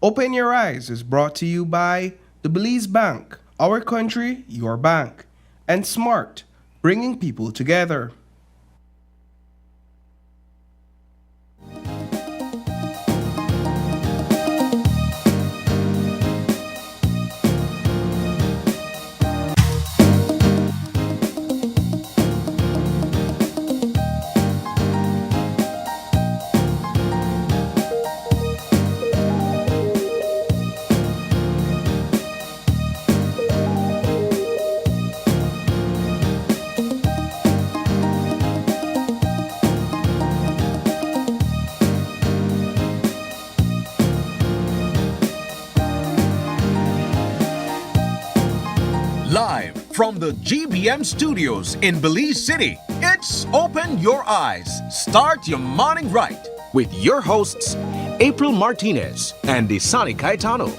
Open Your Eyes is brought to you by the Belize Bank, our country, your bank, and Smart, bringing people together. Live from the GBM studios in Belize City, it's Open Your Eyes. Start your morning right with your hosts, April Martinez and Isani Caetano.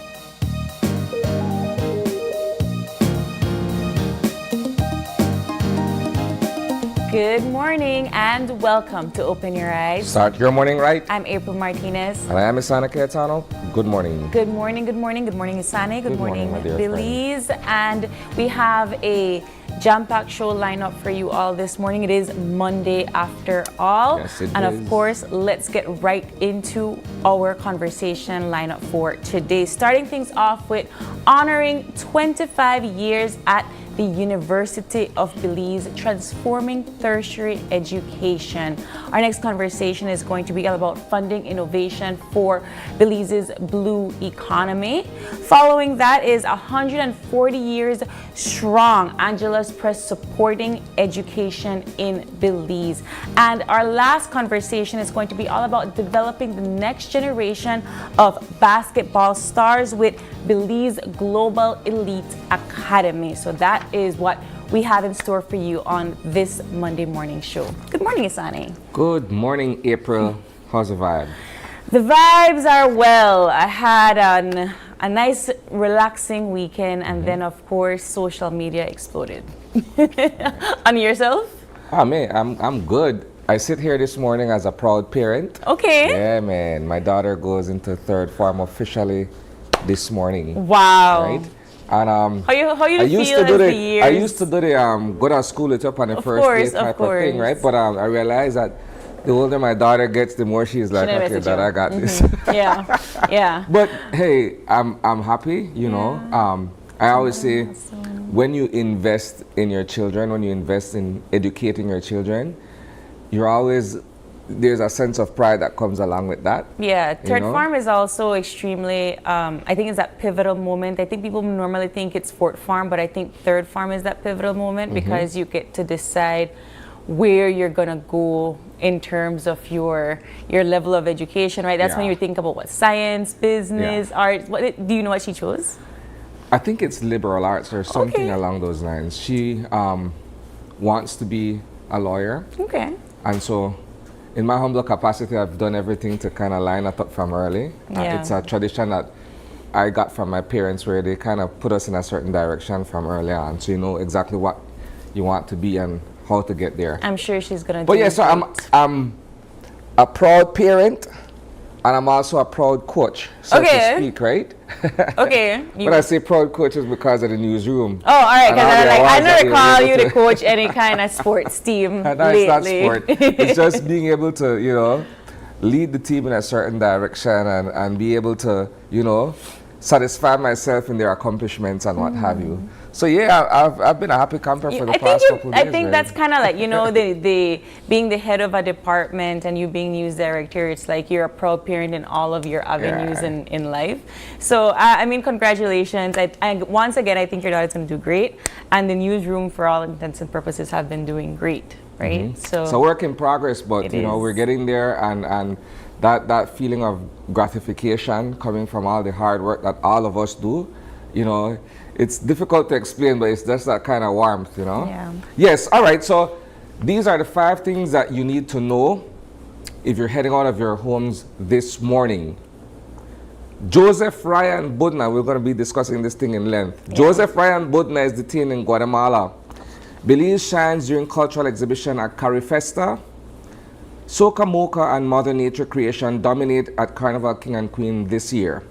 Good morning and welcome to Open Your Eyes. Start your morning right. I'm April Martinez. And I am Isani Caetano. Good morning. Good morning, good morning, good morning, Isani. Good morning, my dear Belize. And we have a jam-packed show lineup for you all this morning. It is Monday after all. Yes, it and is. of course, let's get right into our conversation lineup for today. Starting things off with honoring 25 years at the University of Belize, transforming tertiary education. Our next conversation is going to be all about funding innovation for Belize's blue economy. Following that is 140 years strong, Angelus Press supporting education in Belize. And our last conversation is going to be all about developing the next generation of basketball stars with Belize Global Elite Academy. So that is what we have in store for you on this Monday morning show. Good morning, Isani. Good morning, April. How's the vibe? The vibes are well. I had a nice, relaxing weekend, and then, of course, social media exploded. On yourself? Ah, man, I'm good. I sit here this morning as a proud parent. Okay. Yeah, man. My daughter goes into third form officially this morning. Wow. Right? And How you feel as the years? I used to do the go to school it up on the first day type of thing, right? But I realized that the older my daughter gets, the more she's like, okay, Dad, I got this. Yeah, yeah. But hey, I'm happy, you know. I always say, when you invest in your children, when you invest in educating your children, there's a sense of pride that comes along with that. Yeah, third farm is also extremely, I think it's that pivotal moment. I think people normally think it's fourth farm, but I think third farm is that pivotal moment because you get to decide where you're gonna go in terms of your level of education, right? That's when you think about what science, business, art. Do you know what she chose? I think it's liberal arts or something along those lines. She wants to be a lawyer. Okay. And so, in my humble capacity, I've done everything to kind of line it up from early. Yeah. It's a tradition that I got from my parents where they kind of put us in a certain direction from early on. So you know exactly what you want to be and how to get there. I'm sure she's going to do But yeah, so I'm a proud parent and I'm also a proud coach, so to speak, right? Okay. When I say proud coach, it's because of the newsroom. Oh, all right. Because I never call you to to coach any kind of sports team lately. It's not sport. It's just being able to, you know, lead the team in a certain direction and be able to, you know, satisfy myself in their accomplishments and what have you. So yeah, I've been a happy camper for the past couple of days. I think that's kind of like, you know, the being the head of a department and you being news director, it's like you're a proud parent in all of your avenues in life. So I mean, congratulations. Once again, I think your daughter's going to do great. And the newsroom, for all intents and purposes, have been doing great, right? So work in progress, but you know, we're getting there, and that feeling of gratification coming from all the hard work that all of us do, you know, it's difficult to explain, but it's just that kind of warmth, you know? Yeah. Yes, all right, so these are the 5 things that you need to know if you're heading out of your homes this morning. Joseph Ryan Budna, we're going to be discussing this thing in length. Yeah. Joseph Ryan Budna is detained in Guatemala. Belize shines during cultural exhibition at Carifesta. Soca Mocha and Mother Nature creation dominate at Carnival King and Queen this year.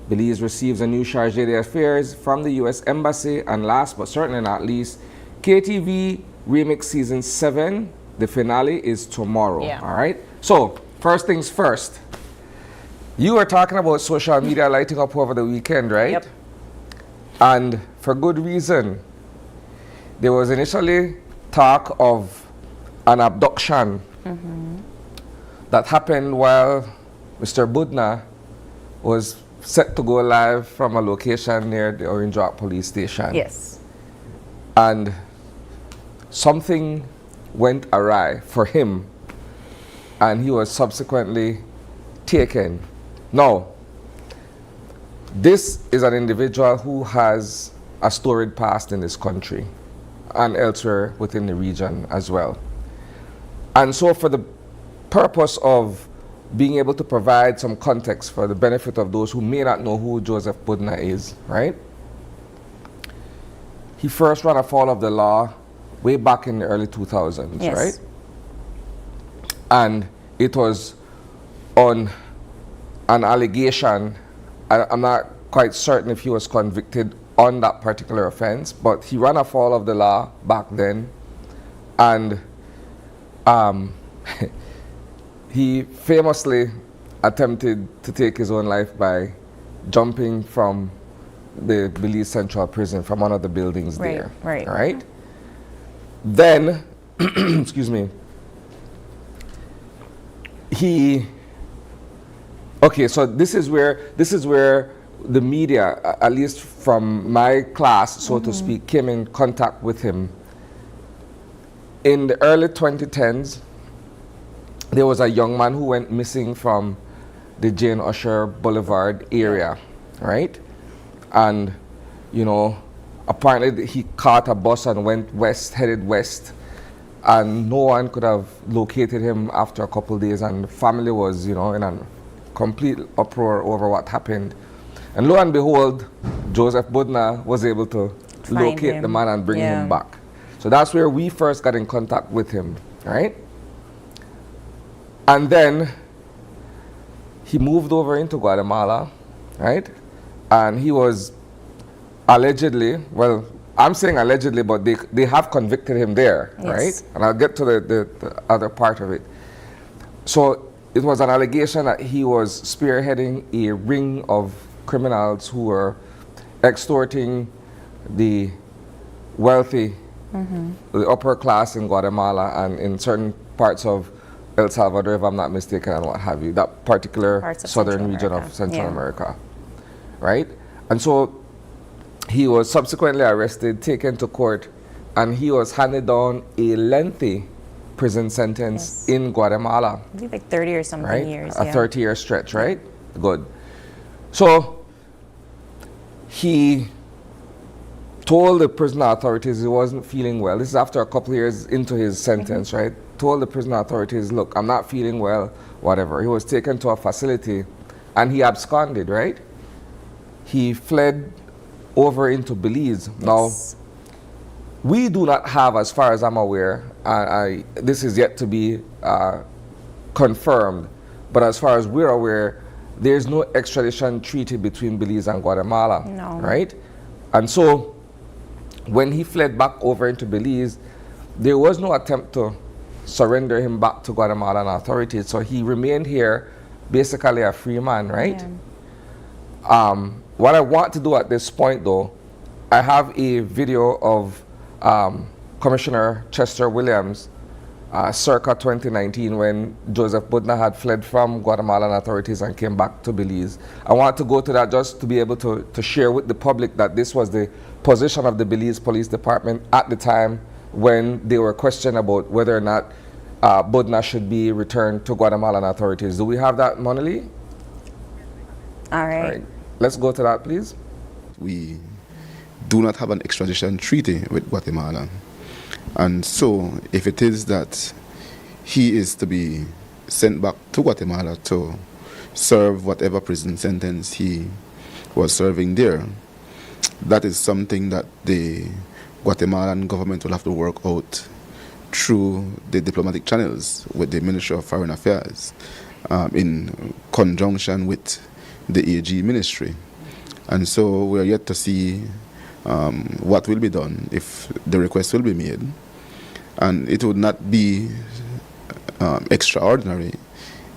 Belize receives a new charge d'affaires from the U.S. Embassy. And last but certainly not least, KTV Remix Season 7, the finale is tomorrow. Yeah. All right? So, first things first. You were talking about social media lighting up over the weekend, right? Yep. And for good reason. There was initially talk of an abduction that happened while Mr. Budna was set to go live from a location near the Orange Rock police station. Yes. And something went awry for him, and he was subsequently taken. Now, this is an individual who has a storied past in this country and elsewhere within the region as well. And so for the purpose of being able to provide some context for the benefit of those who may not know who Joseph Budna is, right? He first ran afoul of the law way back in the early 2000s, Yes. right? And it was on an allegation. I'm not quite certain if he was convicted on that particular offense, but he ran afoul of the law back then, and he famously attempted to take his own life by jumping from the Belize Central Prison, from one of the buildings Right, there. right. All right? Then, excuse me, okay, so this is where the media, at least from my class, so to speak, came in contact with him. In the early 2010s, there was a young man who went missing from the Jane Usher Boulevard area, right? And, you know, apparently he caught a bus and headed west, and no one could have located him after a couple of days, and the family was, you know, in a complete uproar over what happened. And lo and behold, Joseph Budna was able to locate the man and bring him back. So that's where we first got in contact with him, right? And then he moved over into Guatemala, right? And he was allegedly, well, I'm saying allegedly, but they have convicted him there, Yes. right? And I'll get to the other part of it. So it was an allegation that he was spearheading a ring of criminals who were extorting the wealthy, the upper class in Guatemala and in certain parts of El Salvador, if I'm not mistaken, and what have you, that particular Parts of southern Central region America. of Central Yeah. America, right? And so he was subsequently arrested, taken to court, and he was handed down a lengthy prison sentence Yes. in Guatemala, I think like 30 or something right? years. A yeah. 30-year stretch, right? Good. So he told the prison authorities he wasn't feeling well. This is after a couple of years into his sentence, right? Told the prison authorities, look, I'm not feeling well, whatever. He was taken to a facility and he absconded, right? He fled over into Belize. Now, Yes. we do not have, as far as I'm aware, this is yet to be confirmed, but as far as we're aware, there's no extradition treaty between Belize and Guatemala, No. right? And so, when he fled back over into Belize, there was no attempt to surrender him back to Guatemalan authorities, so he remained here basically a free man, right? Yeah. What I want to do at this point, though, I have a video of Commissioner Chester Williams circa 2019 when Joseph Budna had fled from Guatemalan authorities and came back to Belize. I want to go to that just to be able to share with the public that this was the position of the Belize Police Department at the time when they were questioned about whether or not Budna should be returned to Guatemalan authorities. Do we have that, Monali? All right. All right. Let's go to that, please. We do not have an extradition treaty with Guatemala. And so, if it is that he is to be sent back to Guatemala to serve whatever prison sentence he was serving there, that is something that the Guatemalan government will have to work out through the diplomatic channels with the Ministry of Foreign Affairs in conjunction with the AG ministry. And so we are yet to see what will be done, if the request will be made. And it would not be extraordinary.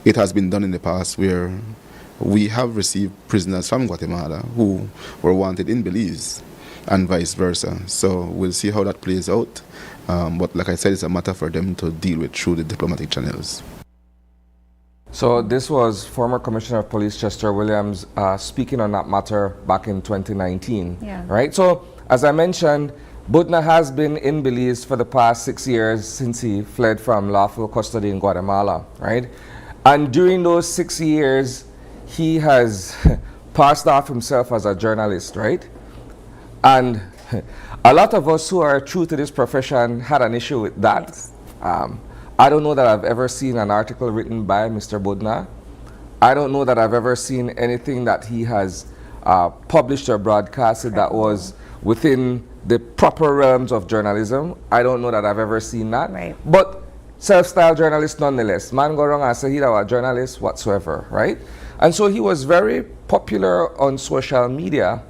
It has been done in the past where we have received prisoners from Guatemala who were wanted in Belize and vice versa. So we'll see how that plays out. But like I said, it's a matter for them to deal with through the diplomatic channels. So this was former Commissioner of Police Chester Williams speaking on that matter back in 2019, right? So as I mentioned, Budna has been in Belize for the past 6 years since he fled from lawful custody in Guatemala, right? And during those 6 years, he has passed off himself as a journalist, right? And a lot of us who are true to this profession had an issue with that. Yes. I don't know that I've ever seen an article written by Mr. Budna. I don't know that I've ever seen anything that he has published or broadcasted that was within the proper realms of journalism. I don't know that I've ever seen that. Right. But self-styled journalist nonetheless. Man go wrong and say he was a journalist whatsoever, right? And so he was very popular on social media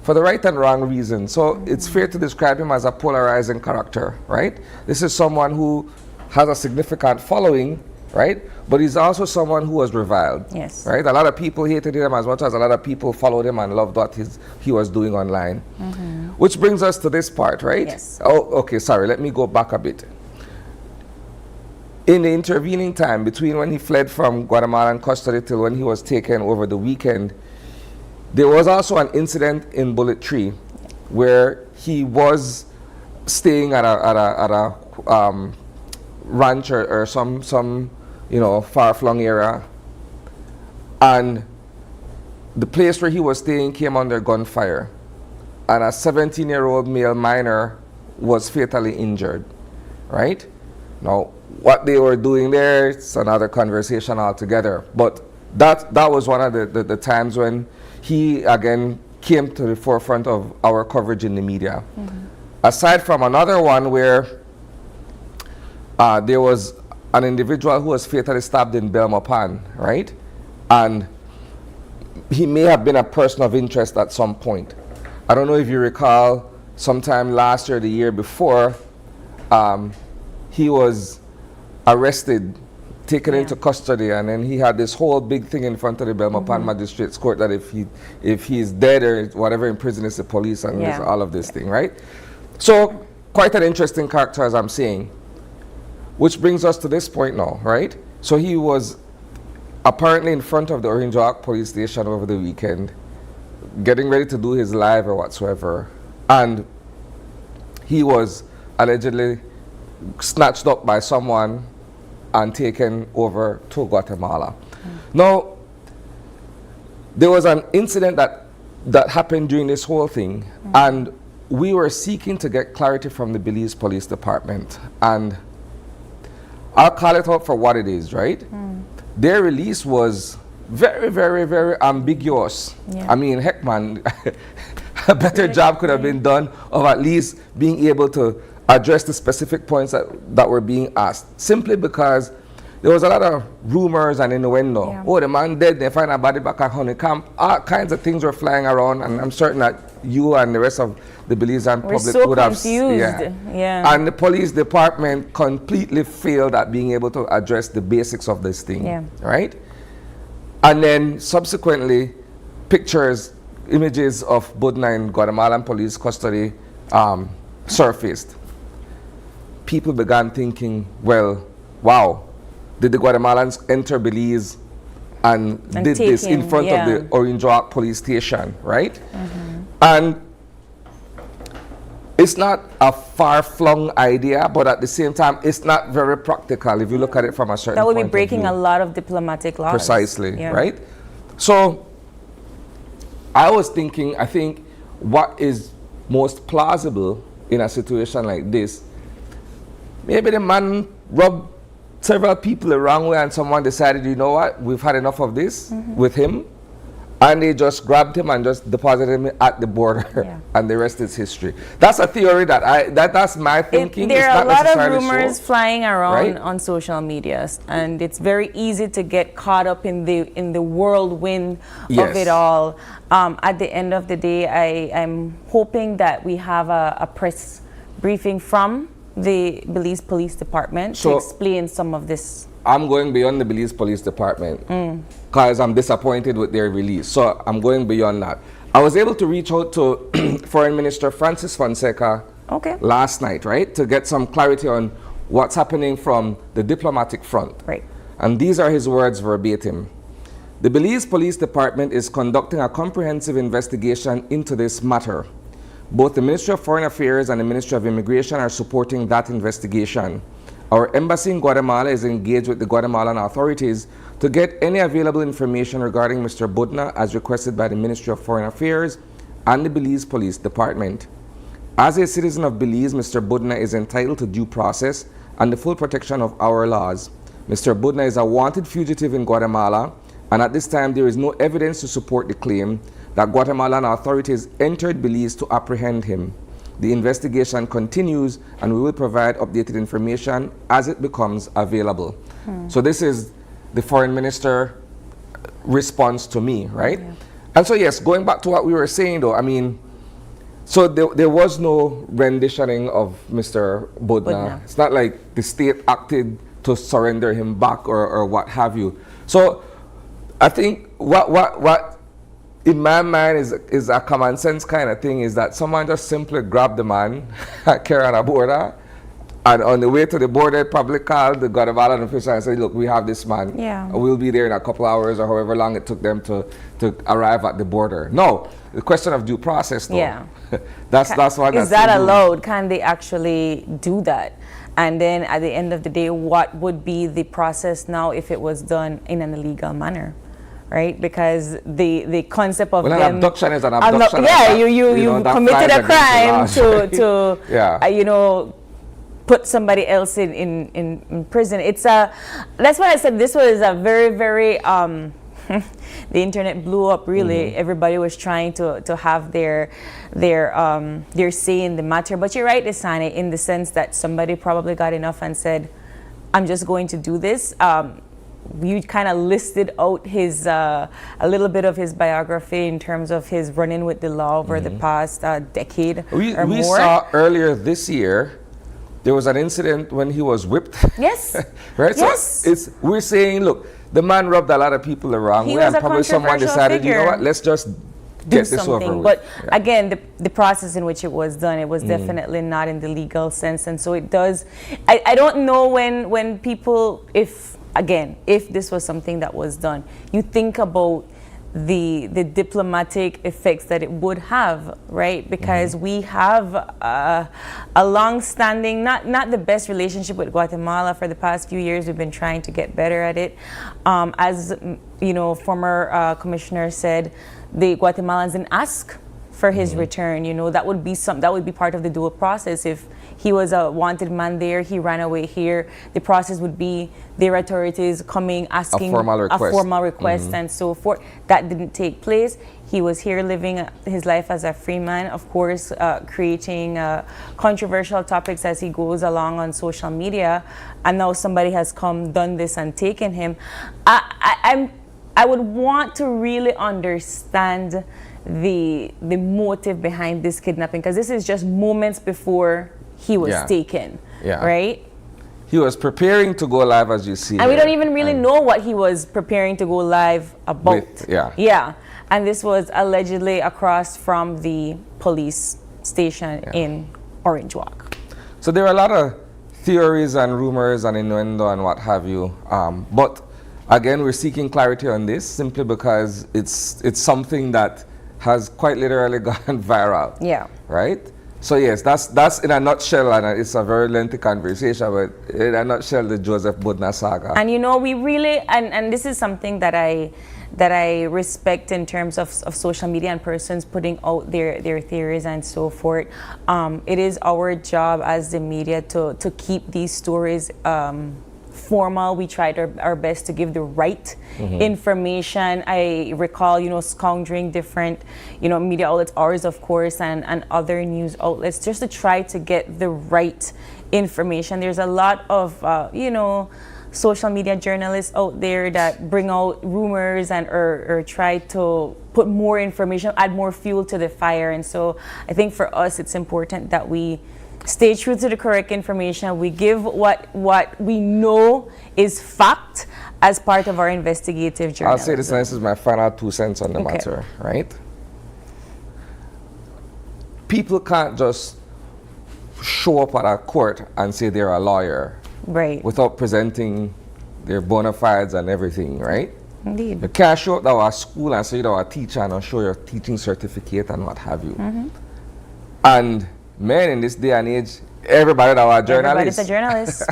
for the right and wrong reason. So it's fair to describe him as a polarizing character, right? This is someone who has a significant following, right? But he's also someone who was reviled, Yes. right? A lot of people hated him as much as a lot of people followed him and loved what he was doing online. Which brings us to this part, right? Yes. Oh, okay, sorry, let me go back a bit. In the intervening time between when he fled from Guatemalan custody till when he was taken over the weekend, there was also an incident in Bullet Tree where he was staying at a ranch or some far-flung area, and the place where he was staying came under gunfire, and a 17-year-old male minor was fatally injured, right? Now, what they were doing there, it's another conversation altogether, but that was one of the times when he again came to the forefront of our coverage in the media. Aside from another one where there was an individual who was fatally stabbed in Belmopan, right? And he may have been a person of interest at some point. I don't know if you recall, sometime last year, the year before, he was arrested, taken into custody, and then he had this whole big thing in front of the Belmopan Magistrates Court that if he's dead or whatever in prison, it's the police and there's all of this thing, right? So quite an interesting character, as I'm saying. Which brings us to this point now, right? So he was apparently in front of the Orange Walk police station over the weekend, getting ready to do his live or whatsoever, and he was allegedly snatched up by someone and taken over to Guatemala. Now, there was an incident that happened during this whole thing, and we were seeking to get clarity from the Belize Police Department, and I'll call it out for what it is, right? Their release was very, very, very ambiguous. I mean, heck man, a better job could have been done of at least being able to address the specific points that were being asked, simply because there was a lot of rumors and innuendo. Oh, the man dead, they find a body back at Honey Camp. All kinds of things were flying around, and I'm certain that you and the rest of the Belizean public would have confused. And the police department completely failed at being able to address the basics of this thing, right? And then subsequently, images of Budna in Guatemalan police custody surfaced. People began thinking, well, wow, did the Guatemalans enter Belize and did this in front of the Orange Walk police station, right? And it's not a far-flung idea, but at the same time, it's not very practical if you look at it from a certain point of view. That would be breaking a lot of diplomatic laws. Precisely, right? So I was thinking, I think what is most plausible in a situation like this, maybe the man rubbed several people the wrong way and someone decided, you know what, we've had enough of this with him, and they just grabbed him and just deposited him at the border, Yeah. and the rest is history. That's a theory that's my thinking. There It's are a not lot of necessarily rumors so, flying around right? on social media, and it's very easy to get caught up in the whirlwind of Yes. it all. At the end of the day, I'm hoping that we have a press briefing from the Belize Police Department to So- explain some of this. I'm going beyond the Belize Police Department because I'm disappointed with their release. So I'm going beyond that. I was able to reach out to Foreign Minister Francis Fonseca Okay. last night, right, to get some clarity on what's happening from the diplomatic front. Right. And these are his words verbatim. The Belize Police Department is conducting a comprehensive investigation into this matter. Both the Ministry of Foreign Affairs and the Ministry of Immigration are supporting that investigation. Our embassy in Guatemala is engaged with the Guatemalan authorities to get any available information regarding Mr. Budna as requested by the Ministry of Foreign Affairs and the Belize Police Department. As a citizen of Belize, Mr. Budna is entitled to due process and the full protection of our laws. Mr. Budna is a wanted fugitive in Guatemala, and at this time there is no evidence to support the claim that Guatemalan authorities entered Belize to apprehend him. The investigation continues, and we will provide updated information as it becomes available. So this is the foreign minister response to me, right? Yeah. And so yes, going back to what we were saying though, I mean, so there was no renditioning of Mr. Budna. Budna. It's not like the state acted to surrender him back or what have you. So I think what in my mind is a common sense kind of thing is that someone just simply grabbed the man at Kerana border, and on the way to the border probably called the Guatemalan official and said, look, we have this man. Yeah. We'll be there in a couple hours or however long it took them to arrive at the border. No, the question of due process though. Yeah. that's what Is that allowed? Can they actually do that? And then at the end of the day, what would be the process now if it was done in an illegal manner? Right, because the concept of Well, an them abduction is an abduction. yeah, You you know, that committed flies a crime against the law. to Yeah. you know, put somebody else in prison. It's that's why I said this was a very the internet blew up really. Everybody was trying to have their say in the matter. But you're right, Isani, in the sense that somebody probably got enough and said, I'm just going to do this. You kind of listed out his a little bit of his biography in terms of his run-in with the law over the past decade We or more. saw earlier this year there was an incident when he was whipped. Yes. Right? Yes. So we're saying, look, the man rubbed a lot of people the wrong He way, was and a probably someone controversial decided, you know figure. what, let's just Do get this over something. with. But Yeah. again, the process in which it was done, it was definitely not in the legal sense. And so it does, I don't know when people, if this was something that was done, you think about the diplomatic effects that it would have, right? Because we have a long-standing, not the best relationship with Guatemala for the past few years. We've been trying to get better at it. As you know, former commissioner said, the Guatemalans didn't ask for his return. You know, that would be part of the dual process. If he was a wanted man there, he ran away here, the process would be their authorities coming asking A formal request. and so forth. That didn't take place. He was here living his life as a free man, of course, creating controversial topics as he goes along on social media, and now somebody has come, done this, and taken him. I would want to really understand the motive behind this kidnapping, because this is just moments before he was taken, right? He was preparing to go live, as you see. And we don't even really know what he was preparing to go live about. With, yeah. Yeah. And this was allegedly across from the police station in Orange Walk. So there are a lot of theories and rumors and innuendo and what have you. But again, we're seeking clarity on this simply because it's something that has quite literally gone viral. Yeah. Right? So yes, that's in a nutshell, and it's a very lengthy conversation, but in a nutshell, the Joseph Budna saga. And you know, we really, and this is something that I respect in terms of social media and persons putting out their theories and so forth. It is our job as the media to keep these stories formal. We tried our best to give the right information. I recall, scoundering different, media outlets, ours of course, and other news outlets, just to try to get the right information. There's a lot of, social media journalists out there that bring out rumors and or try to put more information, add more fuel to the fire. And so I think for us, it's important that we stay true to the correct information. We give what we know is fact as part of our investigative journalism. I'll say this, and this is my final 2 cents on the matter, right? People can't just show up at a court and say they're a lawyer, right, without presenting their bona fides and everything, right? Indeed. You can't show up to our school and say you're a teacher and show your teaching certificate and what have you. And men, in this day and age, everybody that are journalists. Everybody's a journalist.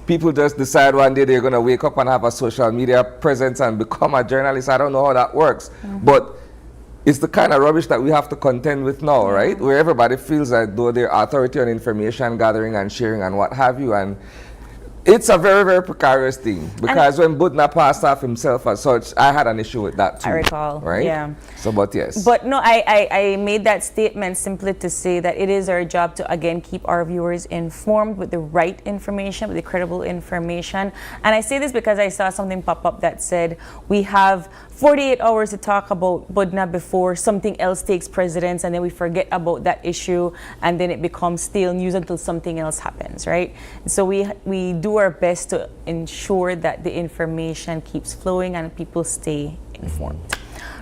People just decide one day they're going to wake up and have a social media presence and become a journalist. I don't know how that works. But it's the kind of rubbish that we have to contend with now, right? Where everybody feels that though they're authority on information gathering and sharing and what have you. And it's a very, very precarious thing, because when Budna passed off himself as such, I had an issue with that too. I recall, right? yeah. So, but yes. But no, I made that statement simply to say that it is our job to, again, keep our viewers informed with the right information, with the credible information. And I say this because I saw something pop up that said we have 48 hours to talk about Budna before something else takes precedence, and then we forget about that issue, and then it becomes stale news until something else happens, right? So we do our best to ensure that the information keeps flowing and people stay informed.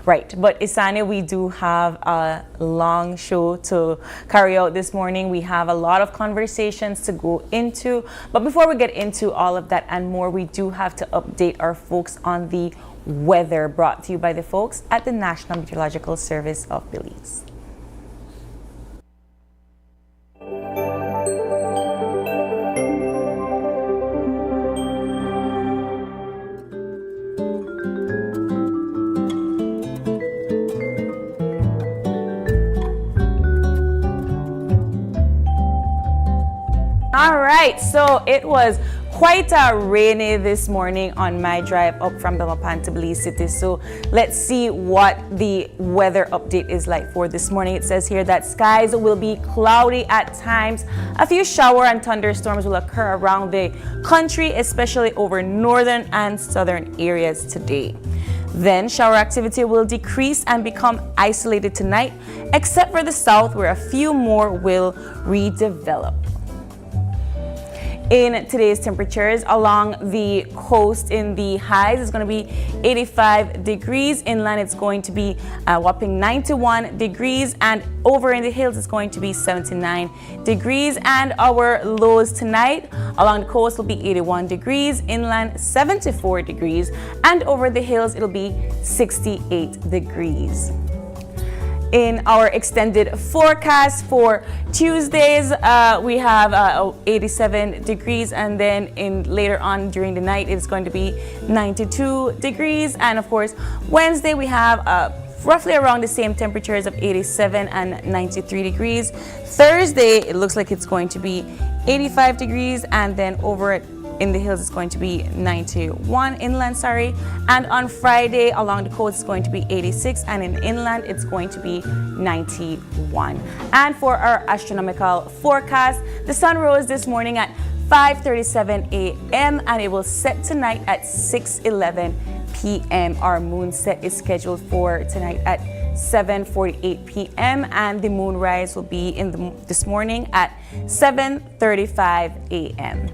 Right, but Isani, we do have a long show to carry out this morning. We have a lot of conversations to go into, but before we get into all of that and more, we do have to update our folks on the weather, brought to you by the folks at the National Meteorological Service of Belize. All right, so it was quite rainy this morning on my drive up from Belmopan to Belize City. So let's see what the weather update is like for this morning. It says here that skies will be cloudy at times. A few shower and thunderstorms will occur around the country, especially over northern and southern areas today. Then shower activity will decrease and become isolated tonight, except for the south, where a few more will redevelop. In today's temperatures along the coast, in the highs, it's going to be 85 degrees. Inland, it's going to be a whopping 91 degrees. And over in the hills, it's going to be 79 degrees. And our lows tonight along the coast will be 81 degrees. Inland, 74 degrees. And over the hills, it'll be 68 degrees. In our extended forecast for Tuesdays, we have 87 degrees, and then later on during the night, it's going to be 92 degrees. And of course, Wednesday, we have roughly around the same temperatures of 87 and 93 degrees. Thursday, it looks like it's going to be 85 degrees, and then over in the hills, it's going to be 91 inland, and on Friday along the coast, it's going to be 86, and in inland, it's going to be 91. And for our astronomical forecast, the sun rose this morning at 5:37 a.m. and it will set tonight at 6:11 p.m. Our moon set is scheduled for tonight at 7:48 p.m. and the moonrise will be this morning at 7:35 a.m.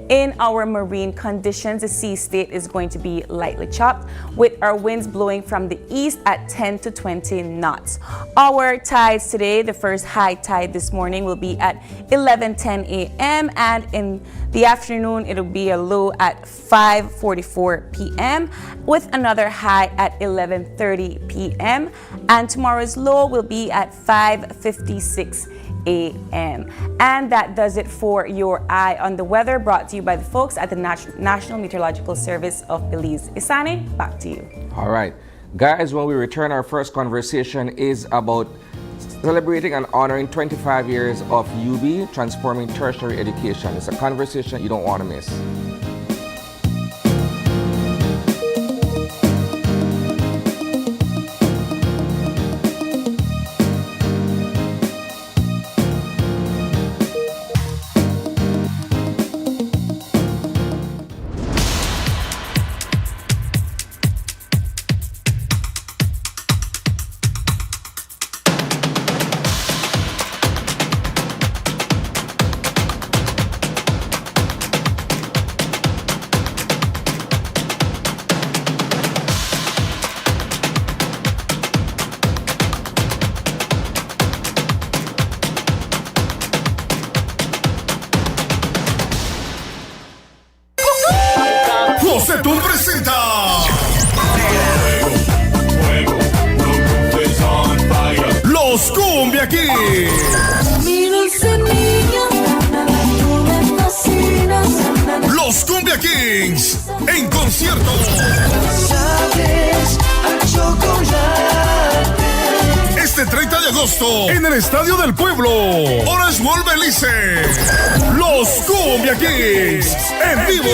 In our marine conditions, the sea state is going to be lightly chopped, with our winds blowing from the east at 10 to 20 knots. Our tides today, the first high tide this morning will be at 11:10 a.m. and in the afternoon, it'll be a low at 5:44 p.m. with another high at 11:30 p.m. and tomorrow's low will be at 5:56 a.m. And that does it for your Eye on the Weather, brought to you by the folks at the National Meteorological Service of Belize. Isani, back to you. All right. Guys, when we return, our first conversation is about celebrating and honoring 25 years of UB transforming tertiary education. It's a conversation you don't want to miss. Setún presenta Los Cumbia Kings. Los Cumbia Kings en concierto. Este 30 de agosto en el Estadio del Pueblo, Orange World Belize. Los Cumbia Kings en vivo.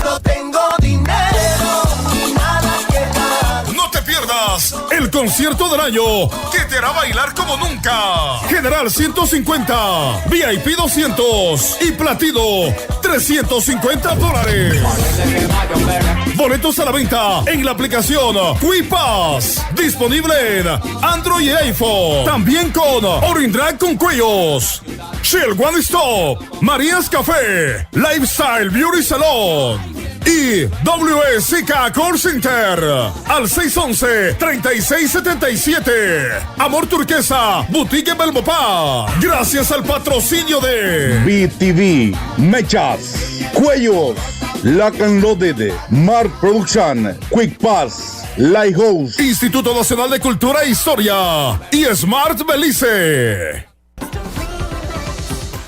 No tengo dinero ni nada que dar. No te pierdas el concierto del año que te hará bailar como nunca. General 150, VIP 200 y Platino $350. Boletos a la venta en la aplicación QuiPass, disponible en Android y iPhone. También con Orindrag con cuellos, Shell One Stop, Marías Café, Lifestyle Beauty Salon y WSK Call Center al 611-3677. Amor Turquesa, Boutique Belmopá. Gracias al patrocinio de BTV, Mechas, Cuellos, Lock and Loaded, Mark Production, Quick Pass, Lighthouse, Instituto Nacional de Cultura e Historia y Smart Belize.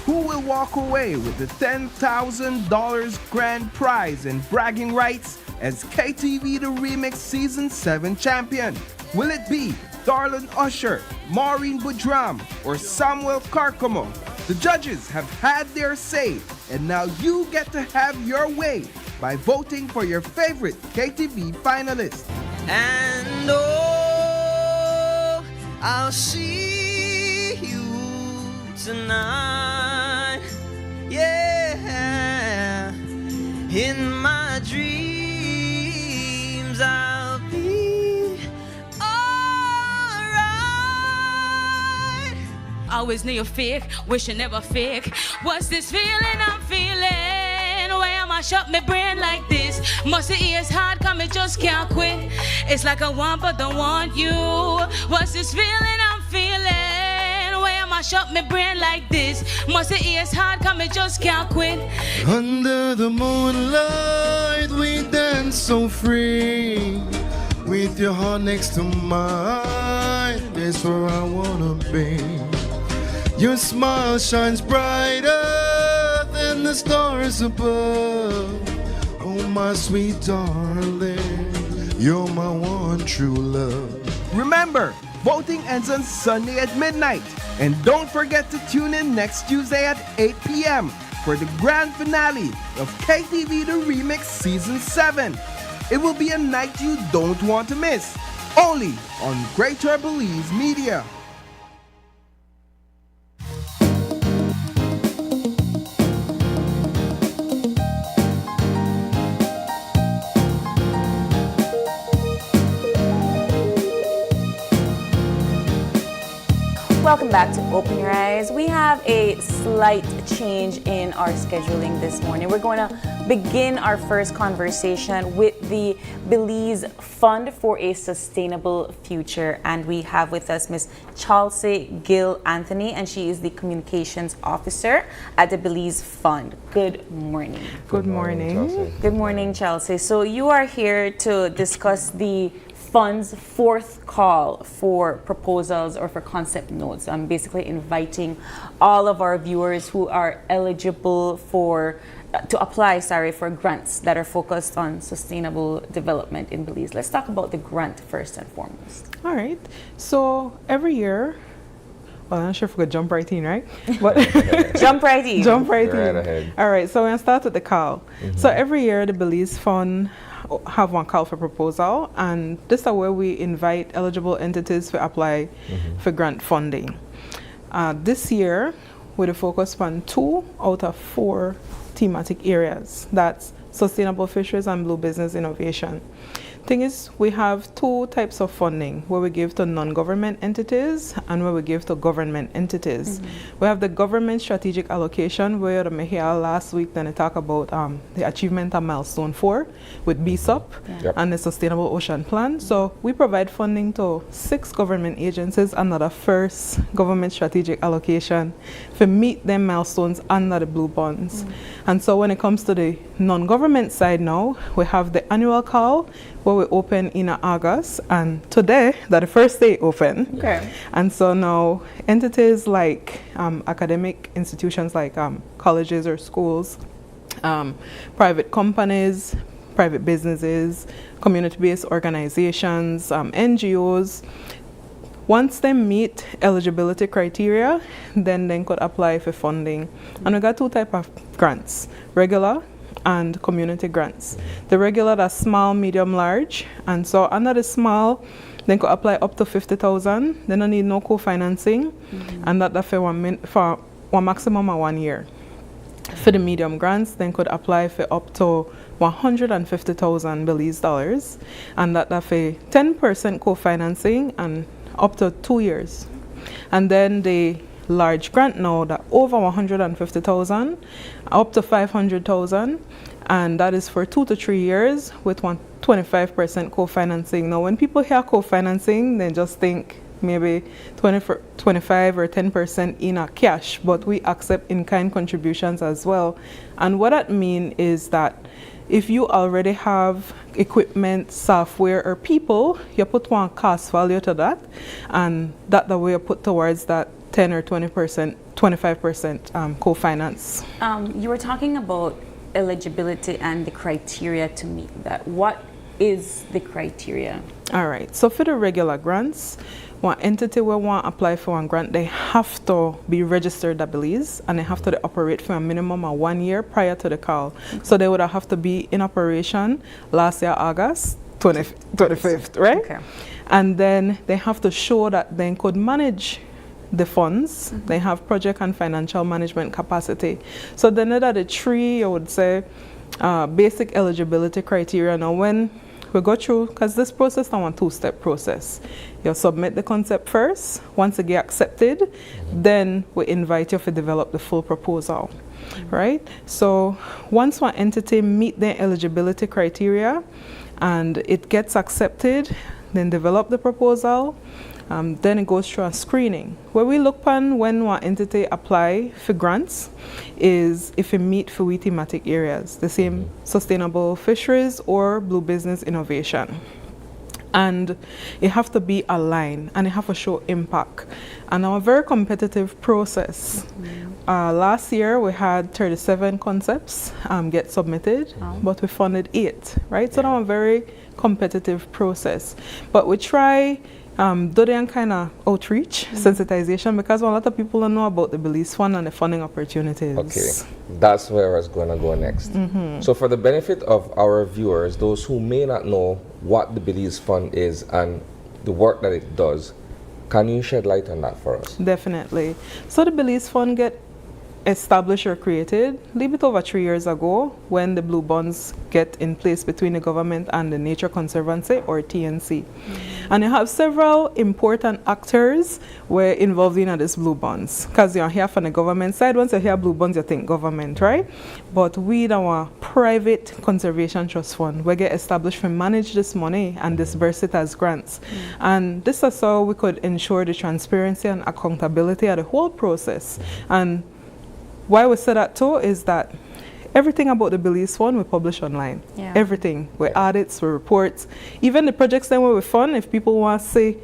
Who will walk away with the $10,000 grand prize and bragging rights as KTV The Remix Season 7 champion? Will it be Darlene Usher, Maureen Budram, or Samuel Carcamo? The judges have had their say, and now you get to have your way by voting for your favorite KTV finalist. And oh, I'll see you tonight. Yeah, in my dreams I'll be alright. Always knew you're fake, wish you never fake. What's this feeling I'm feeling? Why am I shut my brain like this? Must it is hard, come it just can't quit. It's like I want but don't want you. What's this feeling I'm feeling? Why am I shut my brain like this? Must it is hard, come it just can't quit. Under the moonlight we dance so free. With your heart next to mine, that's where I wanna be. Your smile shines brighter than the stars above. Oh my sweet darling, you're my one true love. Remember, voting ends on Sunday at midnight. And don't forget to tune in next Tuesday at 8 p.m. for the grand finale of KTV The Remix Season 7. It will be a night you don't want to miss. Only on Greater Belize Media. Welcome back to Open Your Eyes. We have a slight change in our scheduling this morning. We're going to begin our first conversation with the Belize Fund for a Sustainable Future. And we have with us Ms. Chelsea Gill Anthony, and she is the Communications Officer at the Belize Fund. Good morning. Good morning. Good morning, Chelsea. So you are here to discuss the Fund's fourth call for proposals or for concept notes. I'm basically inviting all of our viewers who are eligible for to apply for grants that are focused on sustainable development in Belize. Let's talk about the grant first and foremost. All right. So every year, well, I'm not sure if we could jump right in, right? But jump right in. Jump right Right in. ahead. All right. So we're going to start with the call. So every year, the Belize Fund have one call for proposal, and this is where we invite eligible entities to apply for grant funding. This year, with a focus on 2 out of 4 thematic areas. That's sustainable fisheries and blue business innovation. Thing is, we have 2 types of funding, where we give to non-government entities and where we give to government entities. We have the government strategic allocation, where the here last week then I talk about the achievement of milestone 4 with BSUP and the Sustainable Ocean Plan. So we provide funding to 6 government agencies under the first government strategic allocation to meet them milestones under the blue bonds. And so when it comes to the non-government government side now, we have the annual call where we open in August, and today that the first day open. Okay. And so now entities like academic institutions like colleges or schools, private companies, private businesses, community-based organizations, NGOs, once they meet eligibility criteria, then they could apply for funding. And we got two types of grants, regular and community grants. The regular, that's small, medium, large. And so under the small, they could apply up to 50,000. They don't need no co-financing. And that for one maximum of 1 year. For the medium grants, they could apply for up to 150,000 Belize dollars. And that for 10% co-financing and up to 2 years. And then the large grant now that over 150,000 up to 500,000, and that is for 2 to 3 years with 25% co-financing. Now when people hear co-financing, they just think maybe 25 or 10% in a cash, but we accept in-kind contributions as well. And what that means is that if you already have equipment, software, or people, you put one cost value to that, and that the way you put towards that 10 or 20%, 25% co-finance. You were talking about eligibility and the criteria to meet that. What is the criteria? All right, so for the regular grants, one entity will want to apply for one grant, they have to be registered at Belize, and they have to operate for a minimum of 1 year prior to the call. So they would have to be in operation last year, August 25th, right? Okay. And then they have to show that they could manage the funds. They have project and financial management capacity. So then are the three, I would say, basic eligibility criteria. Now when we go through, because this process is a two-step process. You submit the concept first. Once it gets accepted, then we invite you to develop the full proposal, right? So once one entity meet the eligibility criteria and it gets accepted, then develop the proposal. Then it goes through a screening. Where we look upon when one entity apply for grants is if it meet for we thematic areas, the same sustainable fisheries or blue business innovation. And it have to be aligned and it have to show impact. And a very competitive process. Last year we had 37 concepts get submitted, but we funded 8, right? So now a very competitive process. But we try do the kind of outreach, sensitization, because a lot of people don't know about the Belize Fund and the funding opportunities. Okay, that's where I was going to go next. So for the benefit of our viewers, those who may not know what the Belize Fund is and the work that it does, can you shed light on that for us? Definitely. So the Belize Fund get established or created a little bit over 3 years ago when the blue bonds get in place between the government and the Nature Conservancy or TNC. And you have several important actors were involved in this blue bonds, because you're here from the government side. Once you hear blue bonds, you think government, right? But we our private conservation trust fund, we get established to manage this money and disperse it as grants. And this is how we could ensure the transparency and accountability of the whole process. And why we say that too is that everything about the Belize Fund we publish online. Everything. We audits, we reports. Even the projects that we fund, if people want to say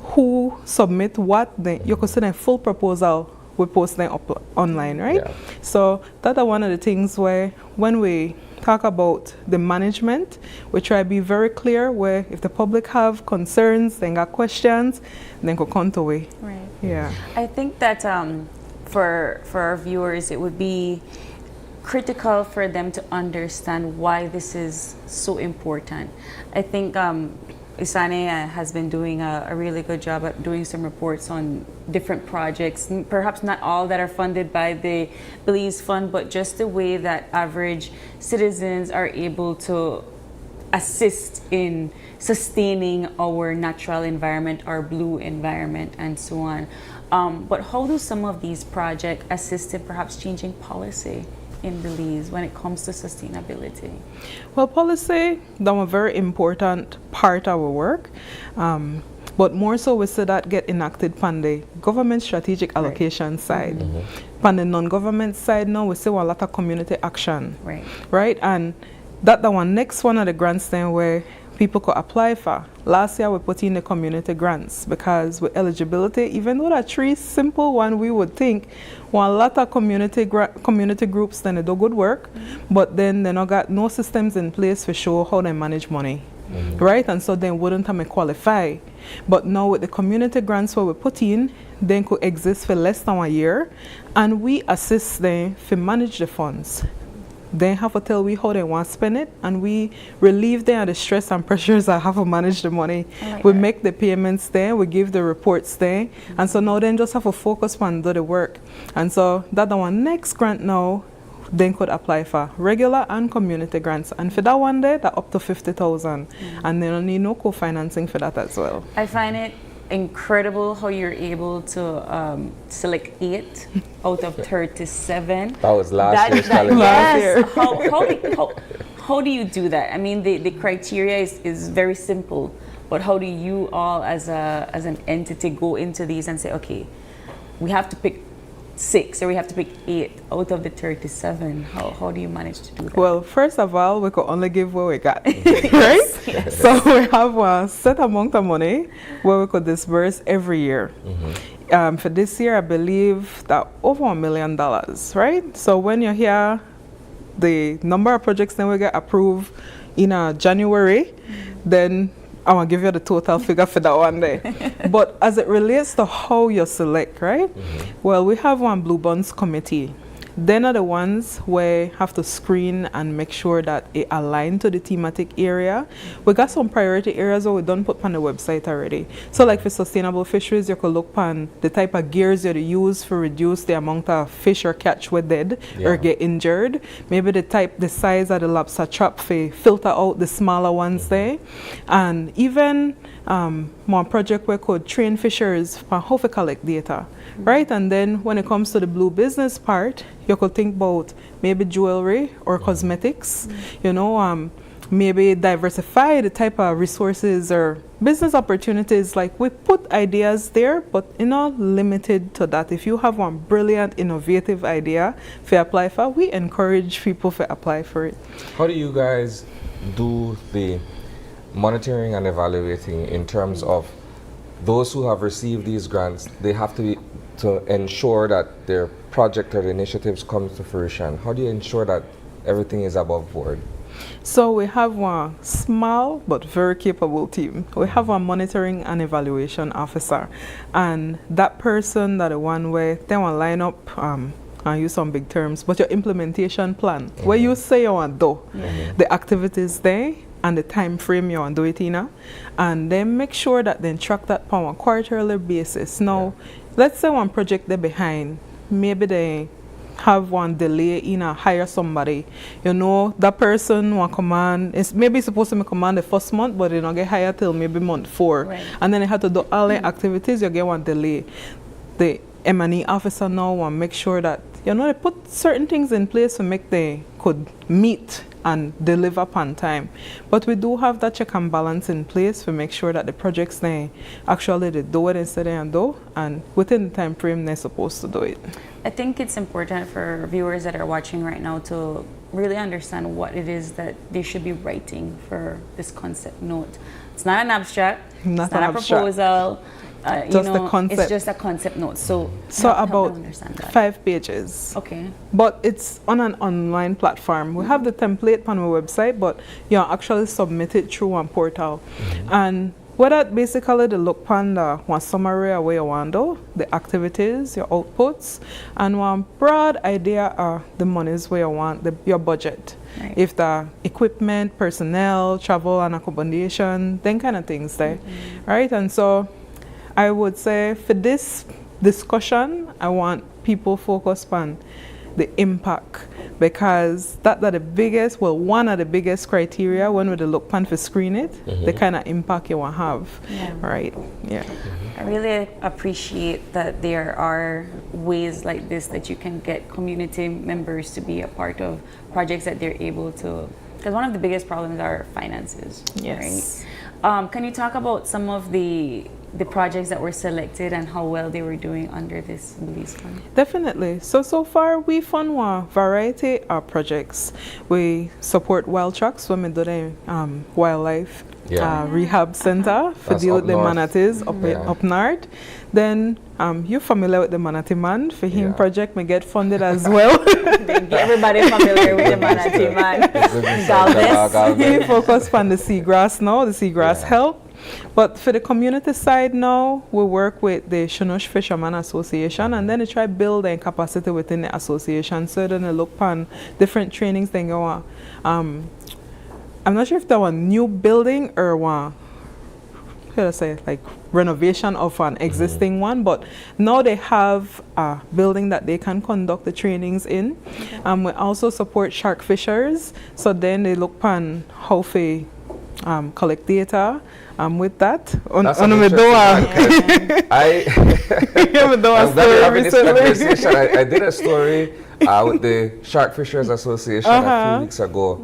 who submit what, then you could send a full proposal, we post them up online, right? So that's one of the things where when we talk about the management, we try to be very clear where if the public have concerns, they got questions, then go come to we. Right. Yeah. I think that for our viewers, it would be critical for them to understand why this is so important. I think Isane has been doing a really good job at doing some reports on different projects, perhaps not all that are funded by the Belize Fund, but just the way that average citizens are able to assist in sustaining our natural environment, our blue environment, and so on. But how do some of these projects assist in perhaps changing policy in Belize when it comes to sustainability? Well, policy, that's a very important part of our work. But more so we see that get enacted on the government strategic allocation side. On the non-government side now, we see a lot of community action. Right? And That the one next one of the grants then where people could apply for. Last year we put in the community grants because with eligibility, even though that three simple one we would think, well, a lot of community groups then they do good work, but then they not got no systems in place for show how they manage money. Right, and so then wouldn't have qualify. But now with the community grants what we put in, then could exist for less than a year, and we assist them to manage the funds. They have to tell we how they want to spend it, and we relieve them of the stress and pressures that have to manage the money. We make the payments there, we give the reports there, and so now then just have to focus on do the work. And so that the one next grant now, then could apply for regular and community grants. And for that one there, that up to 50,000. And they don't need no co-financing for that as well. I find it incredible how you're able to select 8 out of 37. That was last year's challenge. Yes. How do you do that? I mean, the criteria is very simple, but how do you all as an entity go into these and say, okay, we have to pick 6 or we have to pick 8 out of the 37? How do you manage to do that? Well, first of all, we could only give what we got, right? Yes. So we have a set amount of money where we could disburse every year. For this year, I believe that over $1 million, right? So when you hear the number of projects that we get approved in January, then I want to give you the total figure for that one day. But as it relates to how you select, right? Well, we have one Blue Bonds committee. Then are the ones where have to screen and make sure that it align to the thematic area. We got some priority areas that we don't put on the website already. So like for sustainable fisheries, you could look on the type of gears you use for reduce the amount of fish or catch with dead or get injured. Maybe the size of the lobster trap for filter out the smaller ones there. And even more project where could train fishers for how to collect data. Right, and then when it comes to the blue business part, you could think about maybe jewelry or cosmetics, you know, maybe diversify the type of resources or business opportunities. Like we put ideas there, but not limited to that. If you have one brilliant, innovative idea to apply for, we encourage people to apply for it. How do you guys do the monitoring and evaluating in terms of those who have received these grants? They have to ensure that their project or initiatives come to fruition. How do you ensure that everything is above board? So we have one small but very capable team. We have a monitoring and evaluation officer, and that person that the one where they want to line up and use some big terms, but your implementation plan, where you say you want to do the activities there and the time frame you want to do it in, and then make sure that they track that on a quarterly basis. Now, let's say one project they're behind, maybe they have one delay in hire somebody. You know, that person want command, it's maybe supposed to be command the first month, but they don't get hired till maybe month 4. Right. And then they have to do all the activities, you get one delay. The M&E officer now want to make sure that, you know, they put certain things in place to make they could meet and deliver upon time. But we do have that check and balance in place to make sure that the projects they actually they do it instead of do, and within the time frame they're supposed to do it. I think it's important for viewers that are watching right now to really understand what it is that they should be writing for this concept note. It's not an abstract, it's not a proposal. Just the concept. It's just a concept note. So about 5 pages. Okay. But it's on an online platform. We have the template on our website, but you actually submit it through one portal. And what that basically the look upon one summary of where you want to do, the activities, your outputs, and one broad idea of the monies where you want, your budget. Right. If the equipment, personnel, travel and accommodation, then kind of things there. Right? And so I would say for this discussion, I want people focused on the impact, because that's the biggest, well, one of the biggest criteria when we look pan for screen it, the kind of impact you want to have, right? Yeah. I really appreciate that there are ways like this that you can get community members to be a part of projects that they're able to, because one of the biggest problems are finances, right? Can you talk about some of the the projects that were selected and how well they were doing under this Belize Fund? Definitely. So far we fund a variety of projects. We support wild tracks when we do the wildlife rehab center for That's deal up with the north. manatees up north. Then you're familiar with the manatee man. For him project may get funded as well. Everybody familiar with the manatee man. Galvez. He focused on the seagrass now, the seagrass help. But for the community side now, we work with the Shunush Fisherman Association, and then they try building capacity within the association. So then they look on different trainings they go on. I'm not sure if they want new building or one, how to say, like renovation of an existing one, but now they have a building that they can conduct the trainings in. We also support shark fishers, so then they look on how they collect data with that. On the I did a story with the Shark Fishers Association a few weeks ago.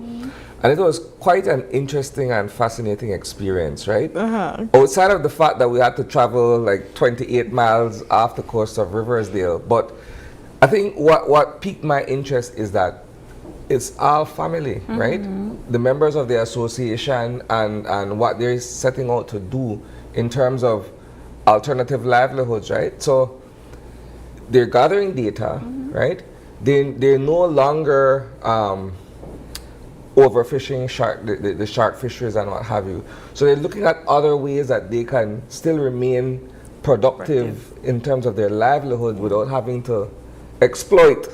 And it was quite an interesting and fascinating experience, right? Outside of the fact that we had to travel like 28 miles off the coast of Riversdale, but I think what piqued my interest is that it's all family, right? The members of the association and what they're setting out to do in terms of alternative livelihoods, right? So they're gathering data, right? They're no longer overfishing the shark fisheries and what have you. So they're looking at other ways that they can still remain productive in terms of their livelihood without having to exploit.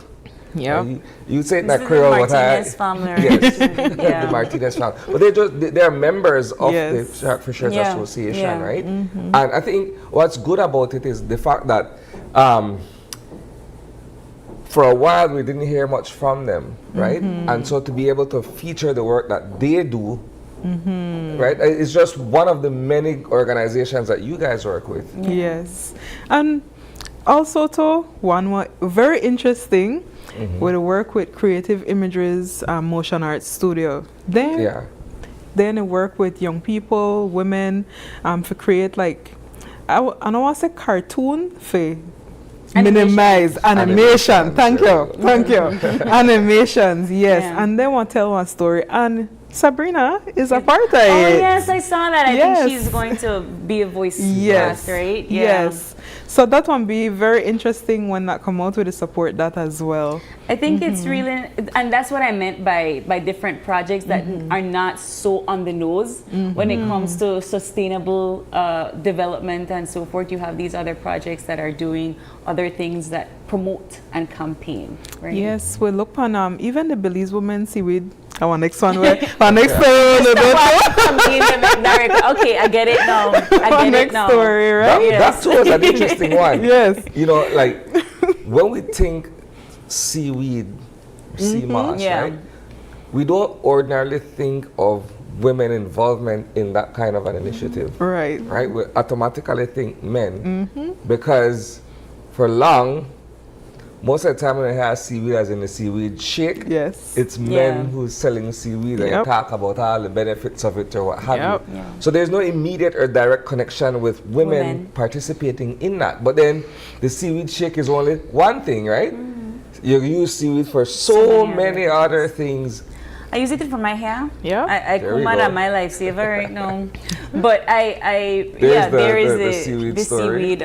Yeah, you say it that Creole, but Martinez family. Yes, the Martinez family. But they're members of the Shark Fishers Association, right? And I think what's good about it is the fact that for a while we didn't hear much from them, right? And so to be able to feature the work that they do, right? It's just one of the many organizations that you guys work with. Yes, and also too, one more very interesting. We work with Creative Imagery's Motion Arts Studio. Then they work with young people, women, to create like, I don't want to say cartoon, for minimize animation. Thank you. Animations, yes. And they want to tell one story. And Sabrina is a part of it. Oh yes, I saw that. I think she's going to be a voice cast, right? Yes. So that one be very interesting when that come out with the support that as well. I think it's really, and that's what I meant by different projects that are not so on the nose when it comes to sustainable development and so forth. You have these other projects that are doing other things that promote and campaign, right? Yes, we look on even the Belize Women Seaweed. Our next one, our next one. Okay, I get it now. I get it now. Story, right? That too was an interesting one. Yes. You know, like when we think seaweed, sea moss, right? We don't ordinarily think of women involvement in that kind of an initiative. Right. Right? We automatically think men because for long, most of the time when I have seaweed as in the seaweed shake, it's men who's selling seaweed and talk about all the benefits of it or what have you. So there's no immediate or direct connection with women participating in that. But then the seaweed shake is only one thing, right? You use seaweed for so many other things. I use it for my hair. Yeah. I comb out my lifesaver right now. But there is the seaweed story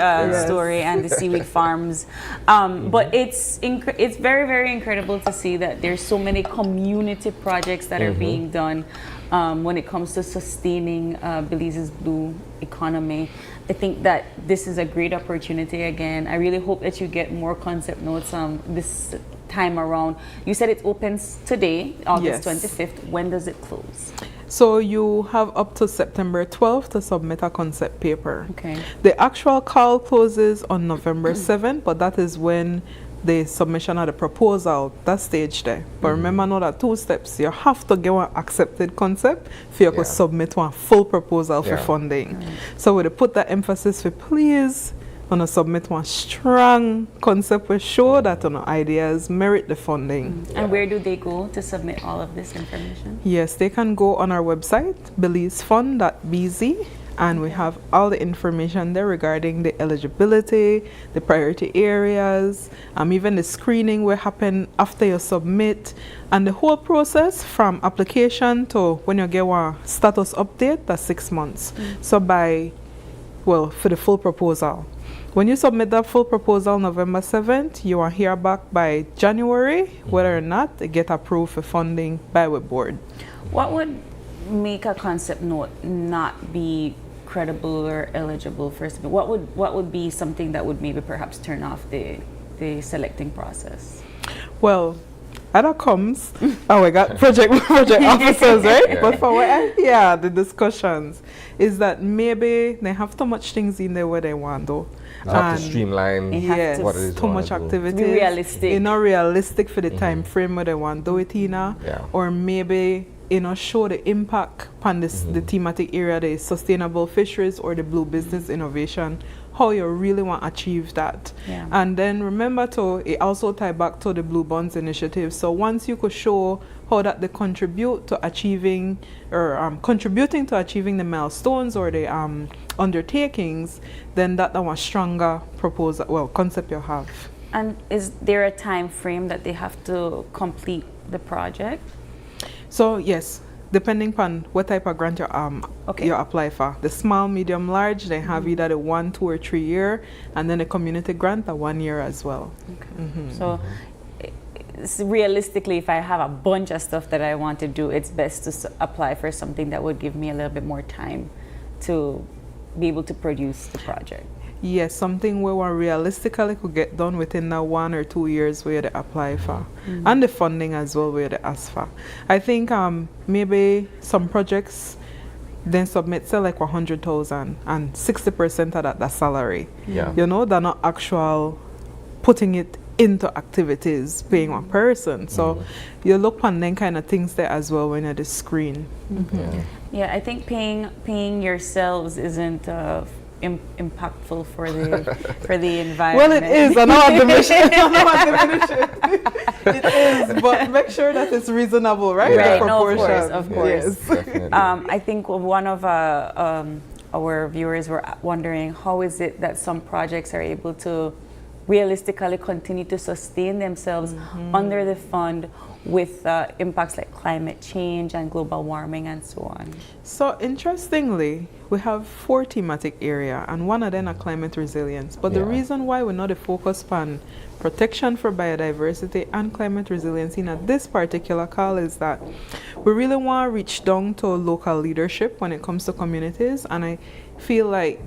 and the seaweed farms. But it's very, very incredible to see that there's so many community projects that are being done when it comes to sustaining Belize's blue economy. I think that this is a great opportunity again. I really hope that you get more concept notes this time around. You said it opens today, August 25th. When does it close? So you have up to September 12th to submit a concept paper. Okay. The actual call closes on November 7th, but that is when the submission of the proposal, that stage there. But remember now that 2 steps. You have to get one accepted concept for you to submit one full proposal for funding. So we put that emphasis for please on submit one strong concept will show that ideas merit the funding. And where do they go to submit all of this information? Yes, they can go on our website, belizefund.bz, and we have all the information there regarding the eligibility, the priority areas, even the screening will happen after you submit, and the whole process from application to when you get one status update, that's 6 months. So for the full proposal. When you submit that full proposal November 7th, you will hear back by January whether or not they get approved for funding by the board. What would make a concept note not be credible or eligible for submit? What would be something that would maybe perhaps turn off the selecting process? Well, other comes, we got project officers, right? Yeah. But for what I hear, the discussions is that maybe they have too much things in there where they want though. You have to streamline Yes, what it is too you much wanna do. activity. Be realistic. It's not realistic for the time frame where they want to do it in. Yeah. Or maybe show the impact on this, the thematic area, the sustainable fisheries or the blue business innovation, how you really want to achieve that. Yeah. And then remember it also tie back to the Blue Bonds initiative. So once you could show how that they contribute to achieving or contributing to achieving the milestones or the undertakings, then that was stronger concept you have. And is there a time frame that they have to complete the project? So yes, depending on what type of grant you apply for. The small, medium, large, they have either the 1, 2, or 3 year, and then a community grant, a 1 year as well. Okay. So realistically, if I have a bunch of stuff that I want to do, it's best to apply for something that would give me a little bit more time to be able to produce the project. Yes, something where one realistically could get done within that 1 or 2 years where they apply for. And the funding as well where they ask for. I think maybe some projects then submit say like 100,000 and 60% of that salary. Yeah. They're not actual putting it into activities, paying one person. So you look on them kind of things there as well when you're the screen. Yeah, I think paying yourselves isn't impactful for the environment. Well, it is. I know it is, but make sure that it's reasonable, right? Right. The No, proportion. of course. Yes. I think one of our viewers were wondering how is it that some projects are able to realistically continue to sustain themselves under the fund with impacts like climate change and global warming and so on. So interestingly, we have 4 thematic areas, and one of them are climate resilience. But the reason why we're not focused on protection for biodiversity and climate resilience in this particular call is that we really want to reach down to local leadership when it comes to communities, and I feel like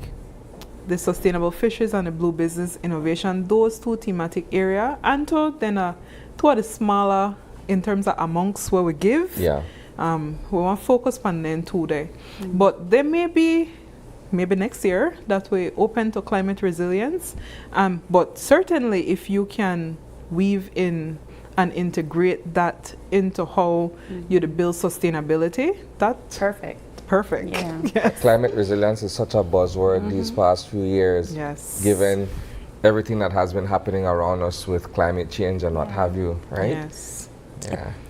the sustainable fisheries and the blue business innovation, those 2 thematic areas, and then 2 of the smaller in terms of amongst where we give. Yeah. We want to focus on them 2 there. But there may be maybe next year that we open to climate resilience. But certainly if you can weave in and integrate that into how you build sustainability, that's perfect. Yeah. Yes. Climate resilience is such a buzzword these past few years. Yes. Given everything that has been happening around us with climate change and what have you, right? Yes.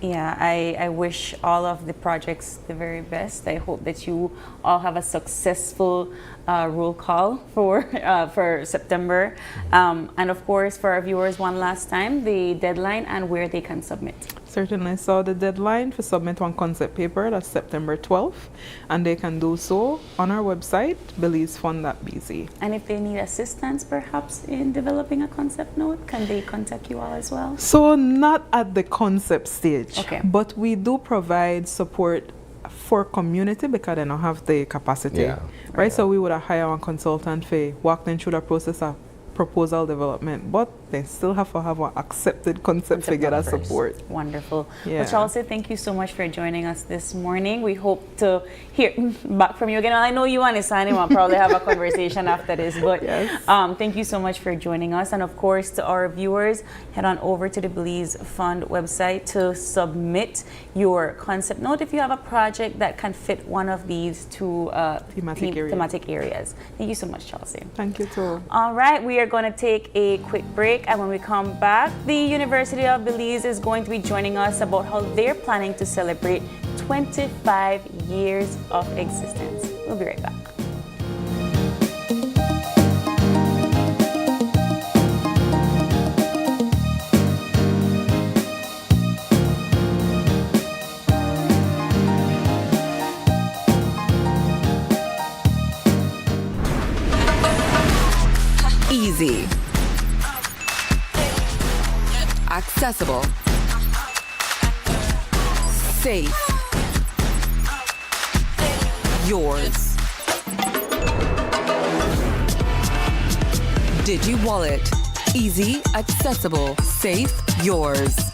Yeah, I wish all of the projects the very best. I hope that you all have a successful roll call for September. And of course, for our viewers, one last time, the deadline and where they can submit. Certainly. So the deadline for submit one concept paper, that's September 12th, and they can do so on our website, belizefund.bz. And if they need assistance, perhaps, in developing a concept note, can they contact you all as well? So not at the concept stage, Okay. but we do provide support for community because they don't have the capacity, right? So we would hire a consultant for walk them through the process of proposal development, but they still have to have an accepted concept to get our support. Wonderful. Yeah. Well, Chelsea, thank you so much for joining us this morning. We hope to hear back from you again. I know you and Isani will probably have a conversation after this, but thank you so much for joining us. And of course, to our viewers, head on over to the Belize Fund website to submit your concept note if you have a project that can fit one of these 2 thematic areas. Thank you so much, Chelsea. Thank you too. All right, we are going to take a quick break, and when we come back, the University of Belize is going to be joining us about how they're planning to celebrate 25 years of existence. We'll be right back. Easy. Accessible. Safe. Yours. Digi Wallet. Easy, accessible, safe, yours.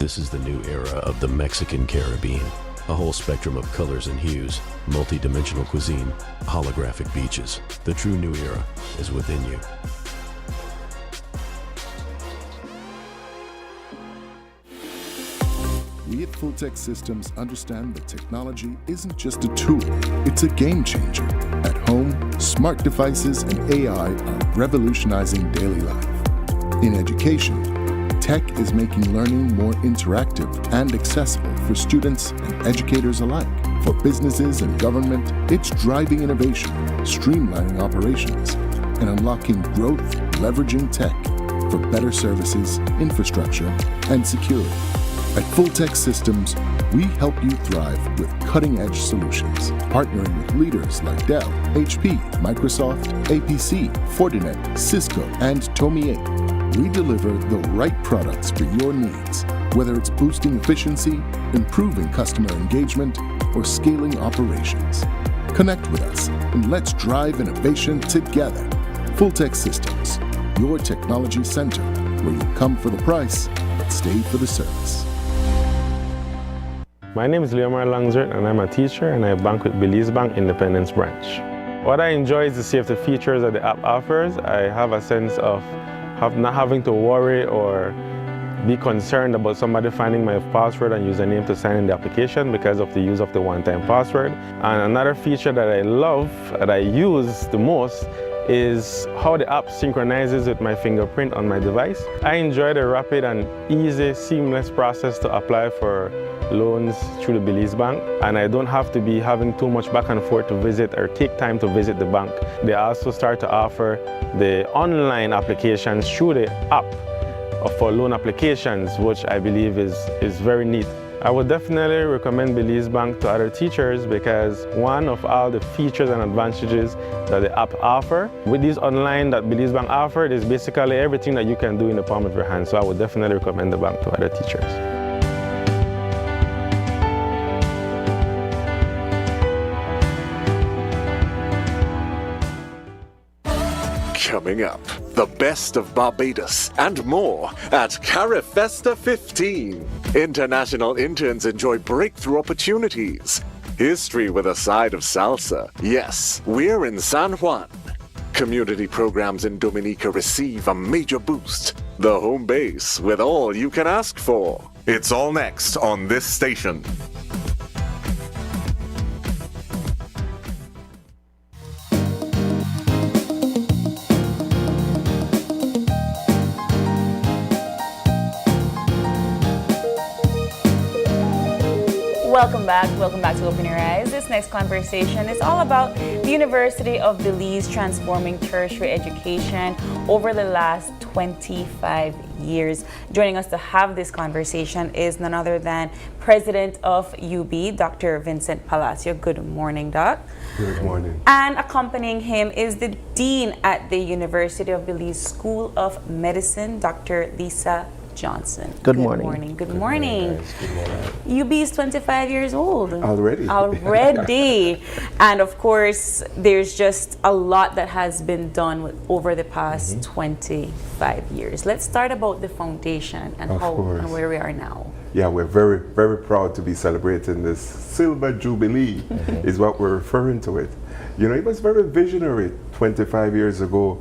This is the new era of the Mexican Caribbean. A whole spectrum of colors and hues, multi-dimensional cuisine, holographic beaches. The true new era is within you. We at Fulltech Systems understand that technology isn't just a tool, it's a game changer. At home, smart devices and AI are revolutionizing daily life. In education, tech is making learning more interactive and accessible for students and educators alike. For businesses and government, it's driving innovation, streamlining operations, and unlocking growth leveraging tech for better services, infrastructure, and security. At Fulltech Systems, we help you thrive with cutting-edge solutions, partnering with leaders like Dell, HP, Microsoft, APC, Fortinet, Cisco, and Tomy 8. We deliver the right products for your needs, whether it's boosting efficiency, improving customer engagement, or scaling operations. Connect with us and let's drive innovation together. Fulltech Systems, your technology center, where you come for the price, but stay for the service. My name is Leomar Langzert and I'm a teacher and I bank with Belize Bank Independence Branch. What I enjoy is to see if the features that the app offers. I have a sense of not having to worry or be concerned about somebody finding my password and username to sign in the application because of the use of the one-time password. And another feature that I love, that I use the most, is how the app synchronizes with my fingerprint on my device. I enjoy the rapid and easy, seamless process to apply for loans through the Belize Bank, and I don't have to be having too much back and forth to visit or take time to visit the bank. They also start to offer the online applications through the app for loan applications, which I believe is very neat. I would definitely recommend Belize Bank to other teachers because one of all the features and advantages that the app offer, with these online that Belize Bank offered, is basically everything that you can do in the palm of your hand. So I would definitely recommend the bank to other teachers. Coming up, the best of Barbados and more at Carifesta 15. International interns enjoy breakthrough opportunities. History with a side of salsa. Yes, we're in San Juan. Community programs in Dominica receive a major boost. The home base with all you can ask for. It's all next on this station. Welcome back to Open Your Eyes. This next conversation is all about the University of Belize transforming tertiary education over the last 25 years. Joining us to have this conversation is none other than President of UB, Dr. Vincent Palacio. Good morning, Doc. Good morning. And accompanying him is the Dean at the University of Belize School of Medicine, Dr. Lisa Johnson. Good morning. Good morning. UB is 25 years old. Already. And of course, there's just a lot that has been done over the past 25 years. Let's start about the foundation and and where we are now. Yeah, we're very, very proud to be celebrating this Silver Jubilee, is what we're referring to it. You know, it was very visionary 25 years ago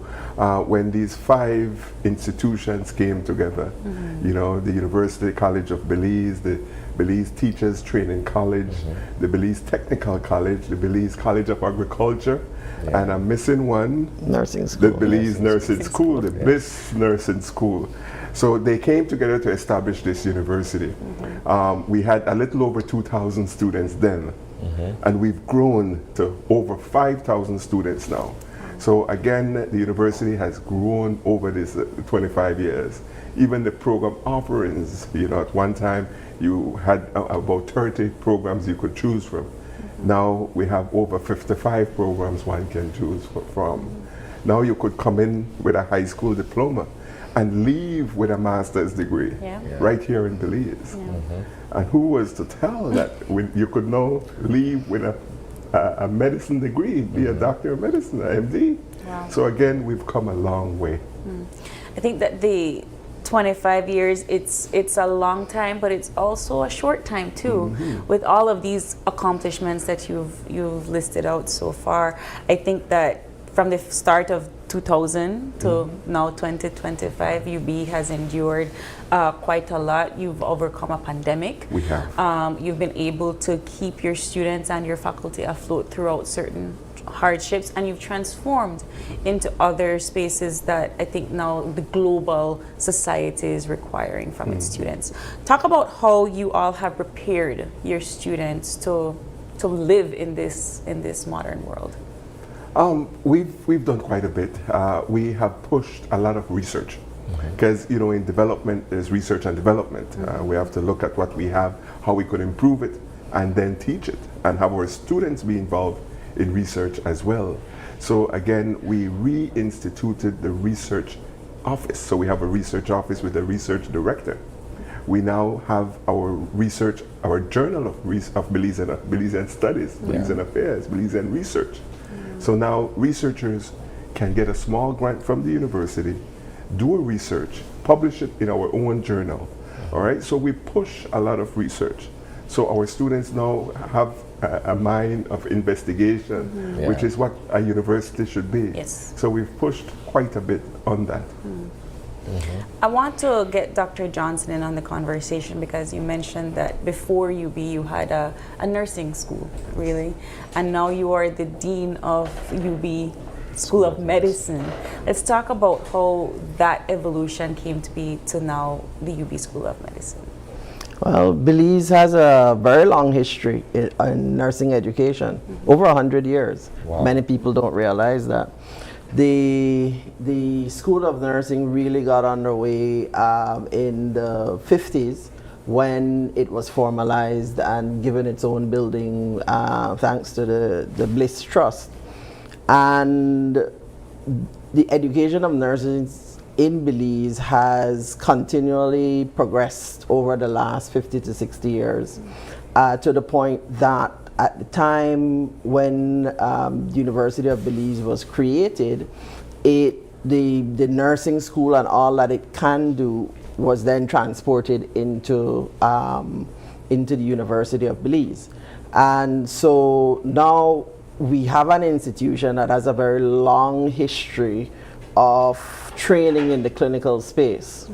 when these 5 institutions came together. You know, the University College of Belize, the Belize Teachers Training College, the Belize Technical College, the Belize College of Agriculture, and I'm missing one. Nursing School. The Belize Nursing School, the BIS Nursing School. So they came together to establish this university. We had a little over 2,000 students then. And we've grown to over 5,000 students now. So again, the university has grown over this 25 years. Even the program offerings, you know, at one time you had about 30 programs you could choose from. Now we have over 55 programs one can choose from. Now you could come in with a high school diploma and leave with a master's degree right here in Belize. And who was to tell that you could now leave with a medicine degree, be a doctor of medicine, an MD? Wow. So again, we've come a long way. I think that the 25 years, it's a long time, but it's also a short time too. With all of these accomplishments that you've listed out so far, I think that from the start of 2000 to now 2025, UB has endured quite a lot. You've overcome a pandemic. We have. You've been able to keep your students and your faculty afloat throughout certain hardships, and you've transformed into other spaces that I think now the global society is requiring from its students. Talk about how you all have prepared your students to live in this modern world. We've done quite a bit. We have pushed a lot of research because, you know, in development there's research and development. We have to look at what we have, how we could improve it, and then teach it, and have our students be involved in research as well. So again, we reinstituted the research office. So we have a research office with a research director. We now have our research, our journal of Belizean Studies, Belizean Affairs, Belizean Research. So now researchers can get a small grant from the university, do a research, publish it in our own journal. All right, so we push a lot of research. So our students now have a mind of investigation, which is what a university should be. Yes. So we've pushed quite a bit on that. I want to get Dr. Johnson in on the conversation because you mentioned that before UB you had a nursing school, really, and now you are the Dean of UB School of Medicine. Let's talk about how that evolution came to be to now the UB School of Medicine. Well, Belize has a very long history in nursing education, over 100 years. Wow. Many people don't realize that. The School of Nursing really got underway in the 50s when it was formalized and given its own building thanks to the Bliss Trust. And the education of nurses in Belize has continually progressed over the last 50 to 60 years to the point that at the time when the University of Belize was created, the nursing school and all that it can do was then transported into the University of Belize. And so now we have an institution that has a very long history of training in the clinical space.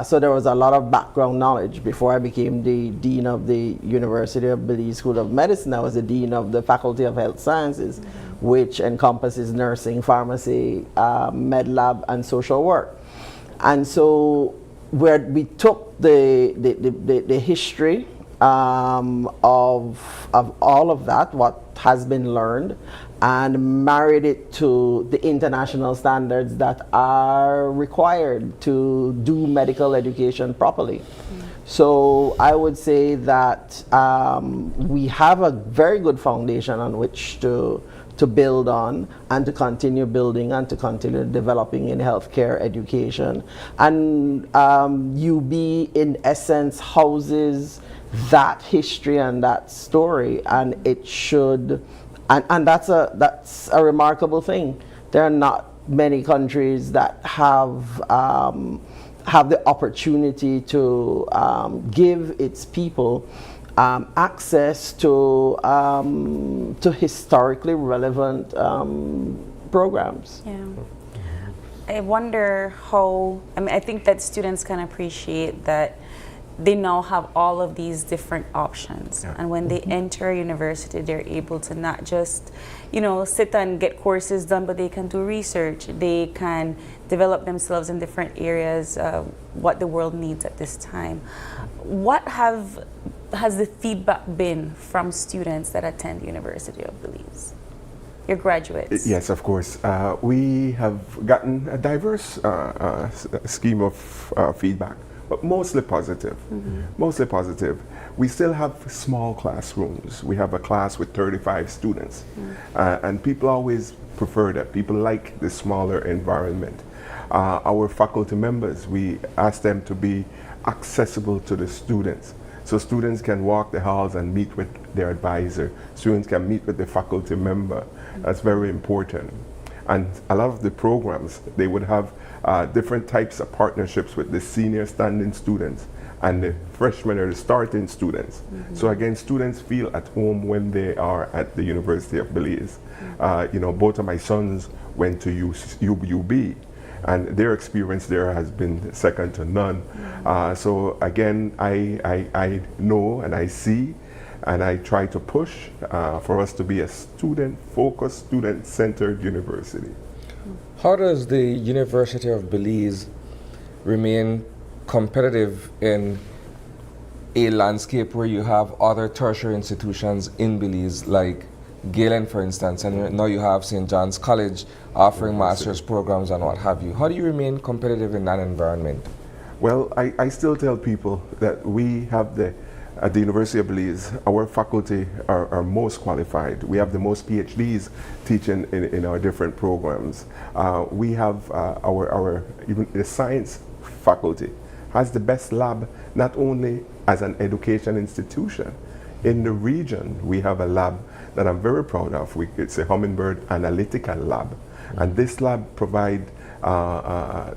So there was a lot of background knowledge. Before I became the Dean of the University of Belize School of Medicine, I was the Dean of the Faculty of Health Sciences, which encompasses nursing, pharmacy, med lab, and social work. And so we took the history of all of that, what has been learned, and married it to the international standards that are required to do medical education properly. So I would say that we have a very good foundation on which to build on, and to continue building and to continue developing in healthcare education. And UB in essence houses that history and that story, and it should, and that's a remarkable thing. There are not many countries that have the opportunity to give its people access to historically relevant programs. Yeah. I wonder how, I think that students can appreciate that they now have all of these different options. Yeah. And when they enter university, they're able to not just, sit and get courses done, but they can do research. They can develop themselves in different areas, what the world needs at this time. What has the feedback been from students that attend University of Belize? Your graduates? Yes, of course. We have gotten a diverse scheme of feedback, but mostly positive. Mostly positive. We still have small classrooms. We have a class with 35 students, and people always prefer that. People like the smaller environment. Our faculty members, we ask them to be accessible to the students. So students can walk the halls and meet with their advisor. Students can meet with the faculty member. That's very important. And a lot of the programs, they would have different types of partnerships with the senior standing students and the freshmen or the starting students. So again, students feel at home when they are at the University of Belize. Both of my sons went to UB. And their experience there has been second to none. So again, I know and I see, and I try to push for us to be a student-focused, student-centered university. How does the University of Belize remain competitive in a landscape where you have other tertiary institutions in Belize, like Galen, for instance, and now you have St. John's College offering master's programs and what have you. How do you remain competitive in that environment? Well, I still tell people that we have at the University of Belize, our faculty are most qualified. We have the most PhDs teaching in our different programs. We have even the science faculty has the best lab, not only as an education institution. In the region, we have a lab that I'm very proud of. It's a Hummingbird Analytical Lab. And this lab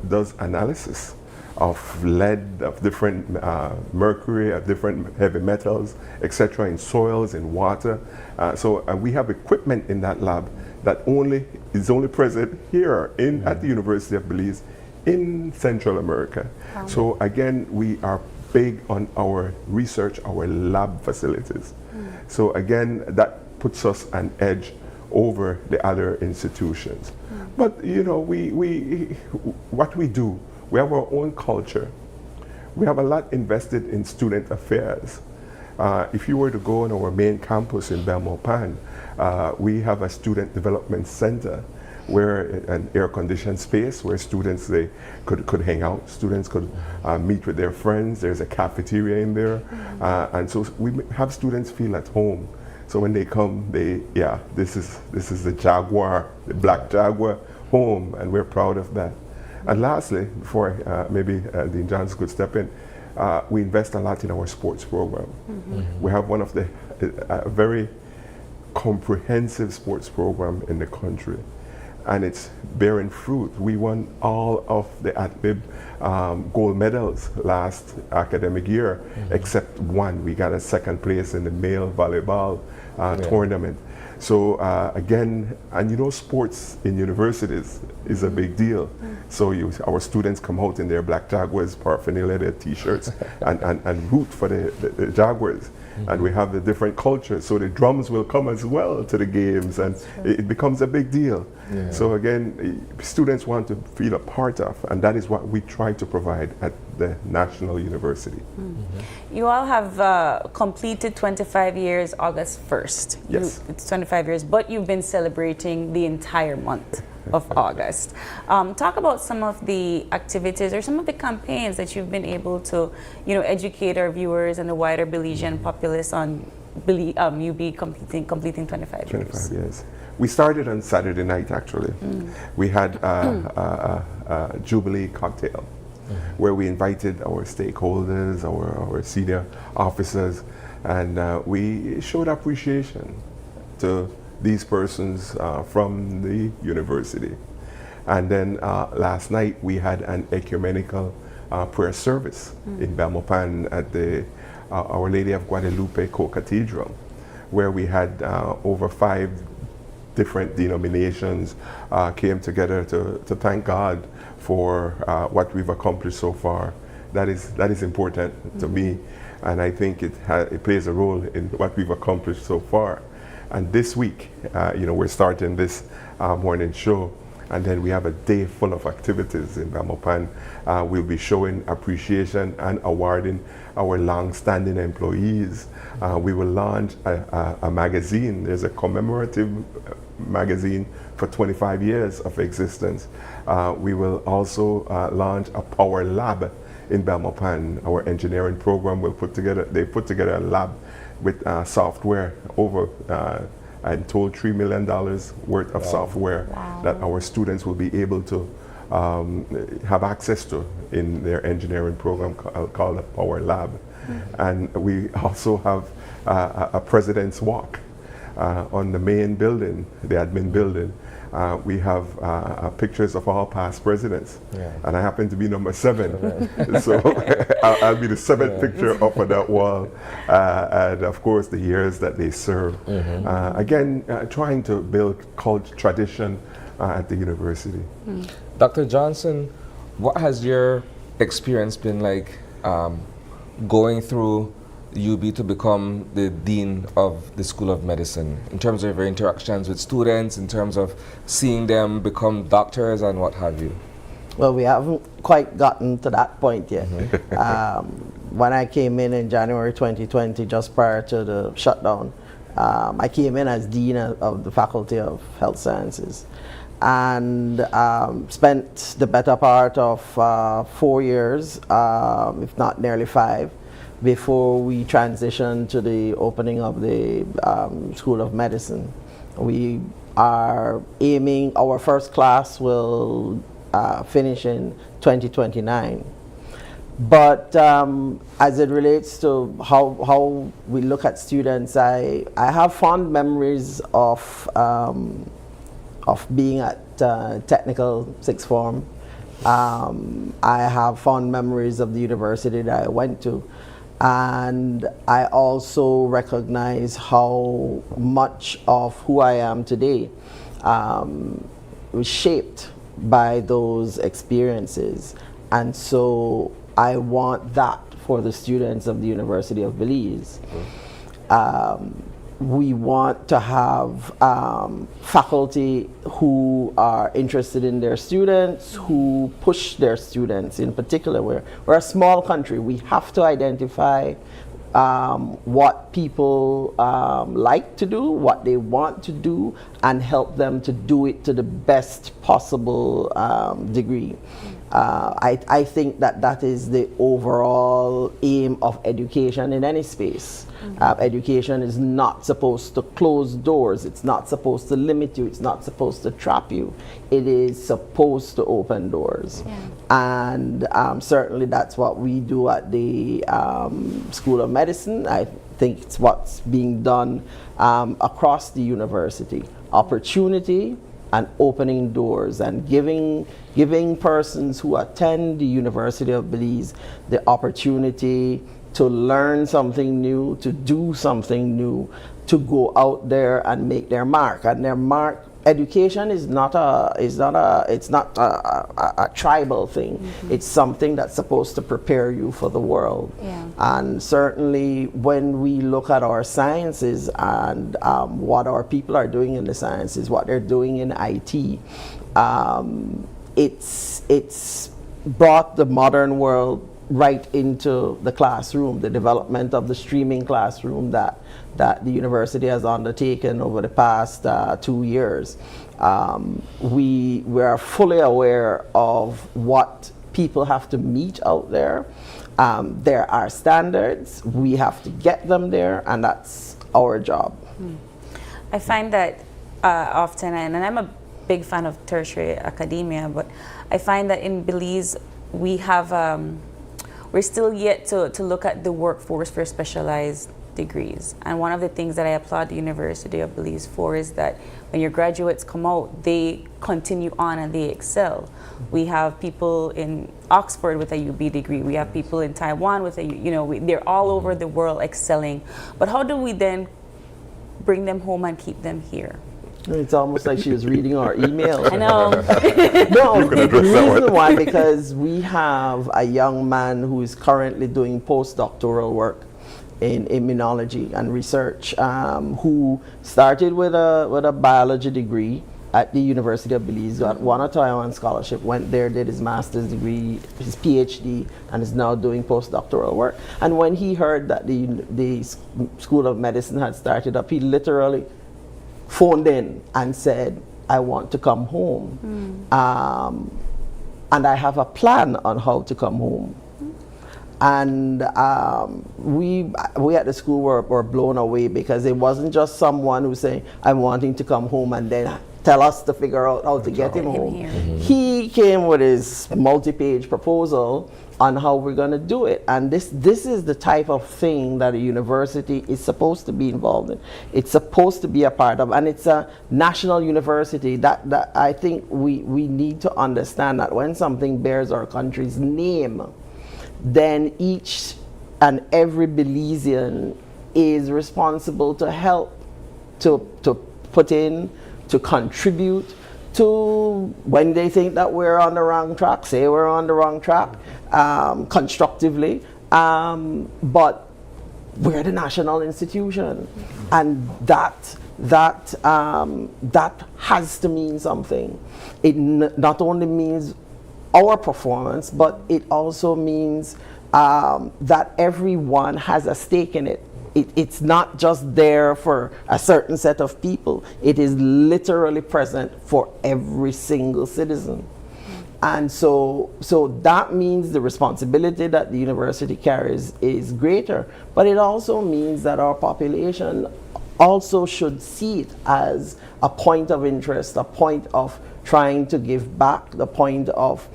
does analysis of lead, of different mercury, of different heavy metals, etc., in soils, in water. So we have equipment in that lab that is only present here at the University of Belize in Central America. Wow. So again, we are big on our research, our lab facilities. So again, that puts us an edge over the other institutions. But what we do, we have our own culture. We have a lot invested in student affairs. If you were to go on our main campus in Belmopan, we have a student development center where an air-conditioned space where students they could hang out. Students could meet with their friends. There's a cafeteria in there, and so we have students feel at home. So when they come, this is the Jaguar, the black Jaguar home, and we're proud of that. And lastly, before maybe Dean Johns could step in, we invest a lot in our sports program. We have one of the very comprehensive sports program in the country, and it's bearing fruit. We won all of the ATLIB gold medals last academic year, except one. We got a second place in the male volleyball tournament. So again, and sports in universities is a big deal. So our students come out in their black Jaguars paraphernalia, their t-shirts, and root for the Jaguars. And we have the different cultures, so the drums will come as well to the games, and it becomes a big deal. So again, students want to feel a part of, and that is what we try try to provide at the National University. You all have completed 25 years August 1st. Yes. It's 25 years, but you've been celebrating the entire month of August. Talk about some of the activities or some of the campaigns that you've been able to, educate our viewers and the wider Belizean populace on UB completing 25 years. 25 years. We started on Saturday night, actually. We had a Jubilee cocktail where we invited our stakeholders, our senior officers, and we showed appreciation to these persons from the university. And then last night we had an ecumenical prayer service in Belmopan at the Our Lady of Guadalupe Co-Cathedral, where we had over 5 different denominations came together to thank God for what we've accomplished so far. That is important to me, and I think it plays a role in what we've accomplished so far. And this week, we're starting this morning show, and then we have a day full of activities in Belmopan. We'll be showing appreciation and awarding our long-standing employees. We will launch a magazine. There's a commemorative magazine for 25 years of existence. We will also launch a power lab in Belmopan. Our engineering program will put together a lab with software over I'm told $3 million worth of software that our students will be able to have access to in their engineering program called the Power Lab. And we also have a President's Walk on the main building, the admin building. We have pictures of all past presidents, and I happen to be number 7, so I'll be the 7th picture up on that wall, and of course the years that they serve. Again, trying to build culture, tradition at the university. Dr. Johnson, what has your experience been like going through UB to become the Dean of the School of Medicine, in terms of your interactions with students, in terms of seeing them become doctors and what have you? Well, we haven't quite gotten to that point yet. When I came in January 2020, just prior to the shutdown, I came in as Dean of the Faculty of Health Sciences, and spent the better part of 4 years, if not nearly 5, before we transitioned to the opening of the School of Medicine. We are aiming, our first class will finish in 2029. But as it relates to how we look at students, I have fond memories of being at technical sixth form. I have fond memories of the university that I went to. And I also recognize how much of who I am today was shaped by those experiences. And so I want that for the students of the University of Belize. We want to have faculty who are interested in their students, who push their students. In particular, we're a small country. We have to identify what people like to do, what they want to do, and help them to do it to the best possible degree. I think that is the overall aim of education in any space. Education is not supposed to close doors. It's not supposed to limit you. It's not supposed to trap you. It is supposed to open doors. And certainly that's what we do at the School of Medicine. I think it's what's being done across the university. Opportunity and opening doors and giving persons who attend the University of Belize the opportunity to learn something new, to do something new, to go out there and make their mark. And their mark, education is not a tribal thing. It's something that's supposed to prepare you for the world. And certainly when we look at our sciences and what our people are doing in the sciences, what they're doing in IT, it's brought the modern world right into the classroom, the development of the streaming classroom that the university has undertaken over the past 2 years. We are fully aware of what people have to meet out there. There are standards, we have to get them there, and that's our job. I find that often, and I'm a big fan of tertiary academia, but I find that in Belize we have, we're still yet to look at the workforce for specialized degrees. And one of the things that I applaud the University of Belize for is that when your graduates come out, they continue on and they excel. We have people in Oxford with a UB degree. We have people in Taiwan with a, they're all over the world excelling. But how do we then bring them home and keep them here? It's almost like she was reading our email. I know. No, the reason why, because we have a young man who is currently doing postdoctoral work in immunology and research, who started with a biology degree at the University of Belize, won a Taiwan scholarship, went there, did his master's degree, his PhD, and is now doing postdoctoral work. And when he heard that the School of Medicine had started up, he literally phoned in and said, I want to come home. And I have a plan on how to come home. And we at the school were blown away, because it wasn't just someone who saying, I'm wanting to come home and then tell us to figure out how to get him home. He came with his multi-page proposal on how we're going to do it. And this is the type of thing that a university is supposed to be involved in. It's supposed to be a part of, and it's a national university that I think we need to understand that when something bears our country's name, then each and every Belizean is responsible to help, to put in, to contribute, to, when they think that we're on the wrong track, say we're on the wrong track, constructively, but we're the national institution, and that has to mean something. It not only means our performance, but it also means that everyone has a stake in it. It's not just there for a certain set of people. It is literally present for every single citizen. And so that means the responsibility that the university carries is greater, but it also means that our population also should see it as a point of interest, a point of trying to give back, the point of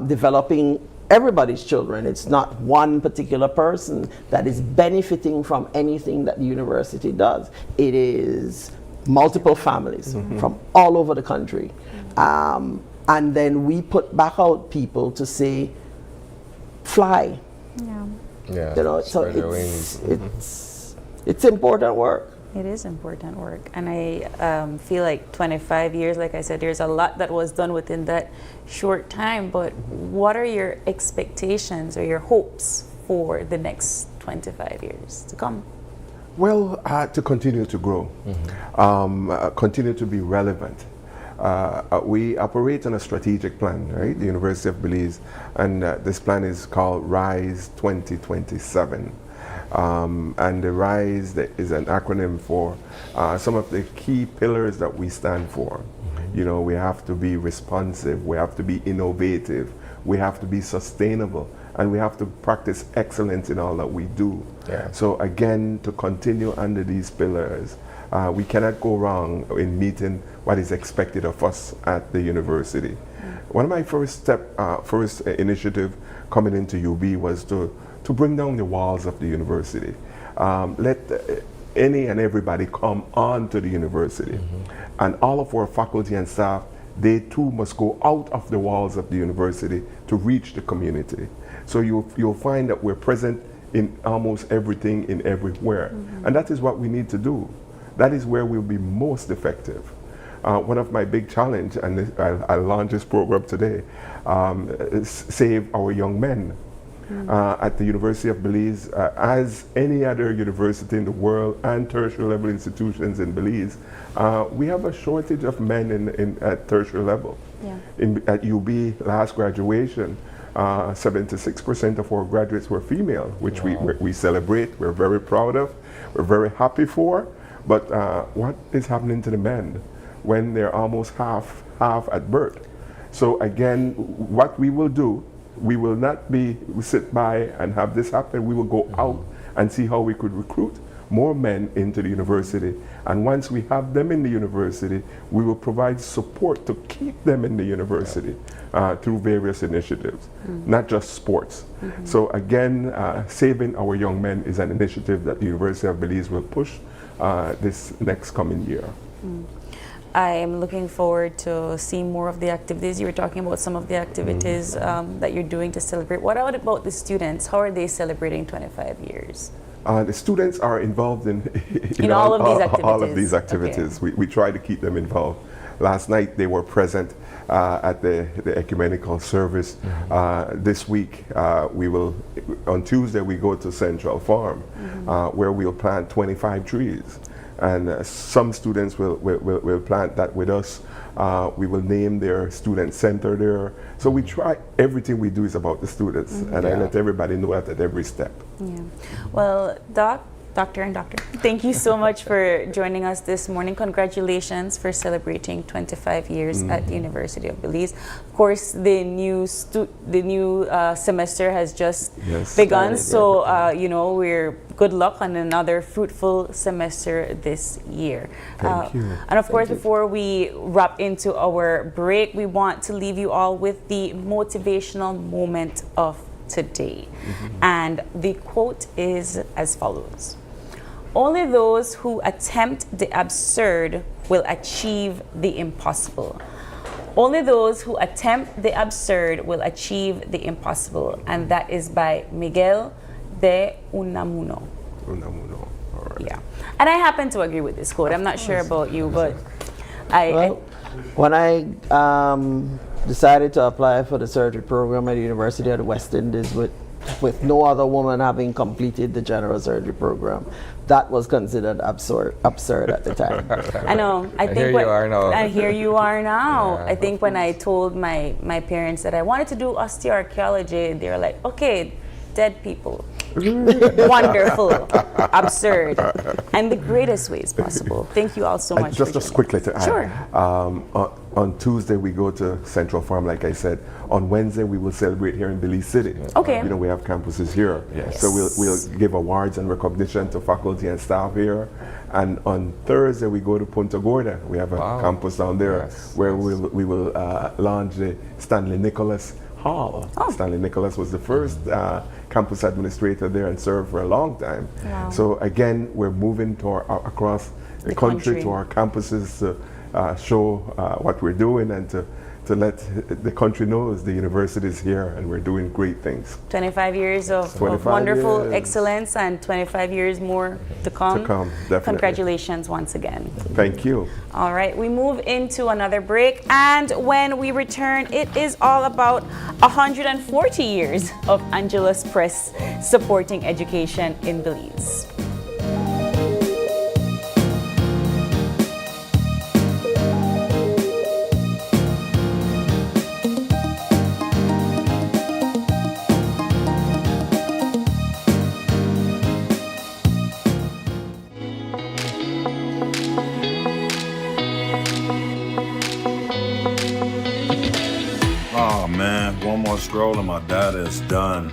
developing everybody's children. It's not one particular person that is benefiting from anything that the university does. It is multiple families from all over the country. And then we put back out people to say, fly. Yeah. So it's important work. It is important work, and I feel like 25 years, like I said, there's a lot that was done within that short time, but what are your expectations or your hopes for the next 25 years to come? Well, to continue to grow, continue to be relevant. We operate on a strategic plan, right? The University of Belize, and this plan is called RISE 2027. And the RISE is an acronym for some of the key pillars that we stand for. You know, we have to be responsive, we have to be innovative, we have to be sustainable, and we have to practice excellence in all that we do. So again, to continue under these pillars, we cannot go wrong in meeting what is expected of us at the university. One of my first initiative coming into UB was to bring down the walls of the university. Let any and everybody come on to the university. And all of our faculty and staff, they too must go out of the walls of the university to reach the community. So you'll find that we're present in almost everything, in everywhere. And that is what we need to do. That is where we'll be most effective. One of my big challenge, and I'll launch this program today, is save our young men. At the University of Belize, as any other university in the world and tertiary level institutions in Belize, we have a shortage of men at tertiary level. At UB, last graduation, 76% of our graduates were female, which we celebrate. We're very proud of. We're very happy for. But what is happening to the men when they're almost half at birth? So again, what we will do, we will not sit by and have this happen. We will go out and see how we could recruit more men into the university. And once we have them in the university, we will provide support to keep them in the university through various initiatives, not just sports. So again, saving our young men is an initiative that the University of Belize will push this next coming year. I am looking forward to seeing more of the activities. You were talking about some of the activities that you're doing to celebrate. What about the students? How are they celebrating 25 years? The students are involved in all of these activities. Okay. We try to keep them involved. Last night they were present at the ecumenical service. This week on Tuesday we go to Central Farm where we'll plant 25 trees. And some students will plant that with us. We will name their student center there. So we try, everything we do is about the students. And I let everybody know that at every step. Yeah. Well, Doctor and Doctor, thank you so much for joining us this morning. Congratulations for celebrating 25 years at the University of Belize. Of course, the new semester has just begun, so we're good luck on another fruitful semester this year. Thank you. And of course, before we wrap into our break, we want to leave you all with the motivational moment of today. And the quote is as follows: "Only those who attempt the absurd will achieve the impossible." Only those who attempt the absurd will achieve the impossible. And that is by Miguel de Unamuno. Unamuno, all right. Yeah. And I happen to agree with this quote. I'm not sure about you, but when I decided to apply for the surgery program at the University of the West Indies with no other woman having completed the general surgery program, that was considered absurd at the time. I know. And here you are now. Yeah. I think when I told my parents that I wanted to do osteoarchaeology, they were like, okay, dead people. Wonderful, absurd, and the greatest ways possible. Thank you all so much. Just quickly to add, sure. On Tuesday we go to Central Farm, like I said. On Wednesday we will celebrate here in Belize City. Okay. We have campuses here, so we'll give awards and recognition to faculty and staff here. And on Thursday we go to Punta Gorda. We have a campus down there where we will launch the Stanley Nicholas Hall. Stanley Nicholas was the first campus administrator there and served for a long time. Wow. So again, we're moving across the country to our campuses to show what we're doing and to let the country know the university is here and we're doing great things. 25 years of wonderful excellence and 25 years more to come. Definitely. Congratulations once again. Thank you. All right, we move into another break, and when we return, it is all about 140 years of Angelus Press supporting education in Belize. Oh man, one more stroll and my data is done.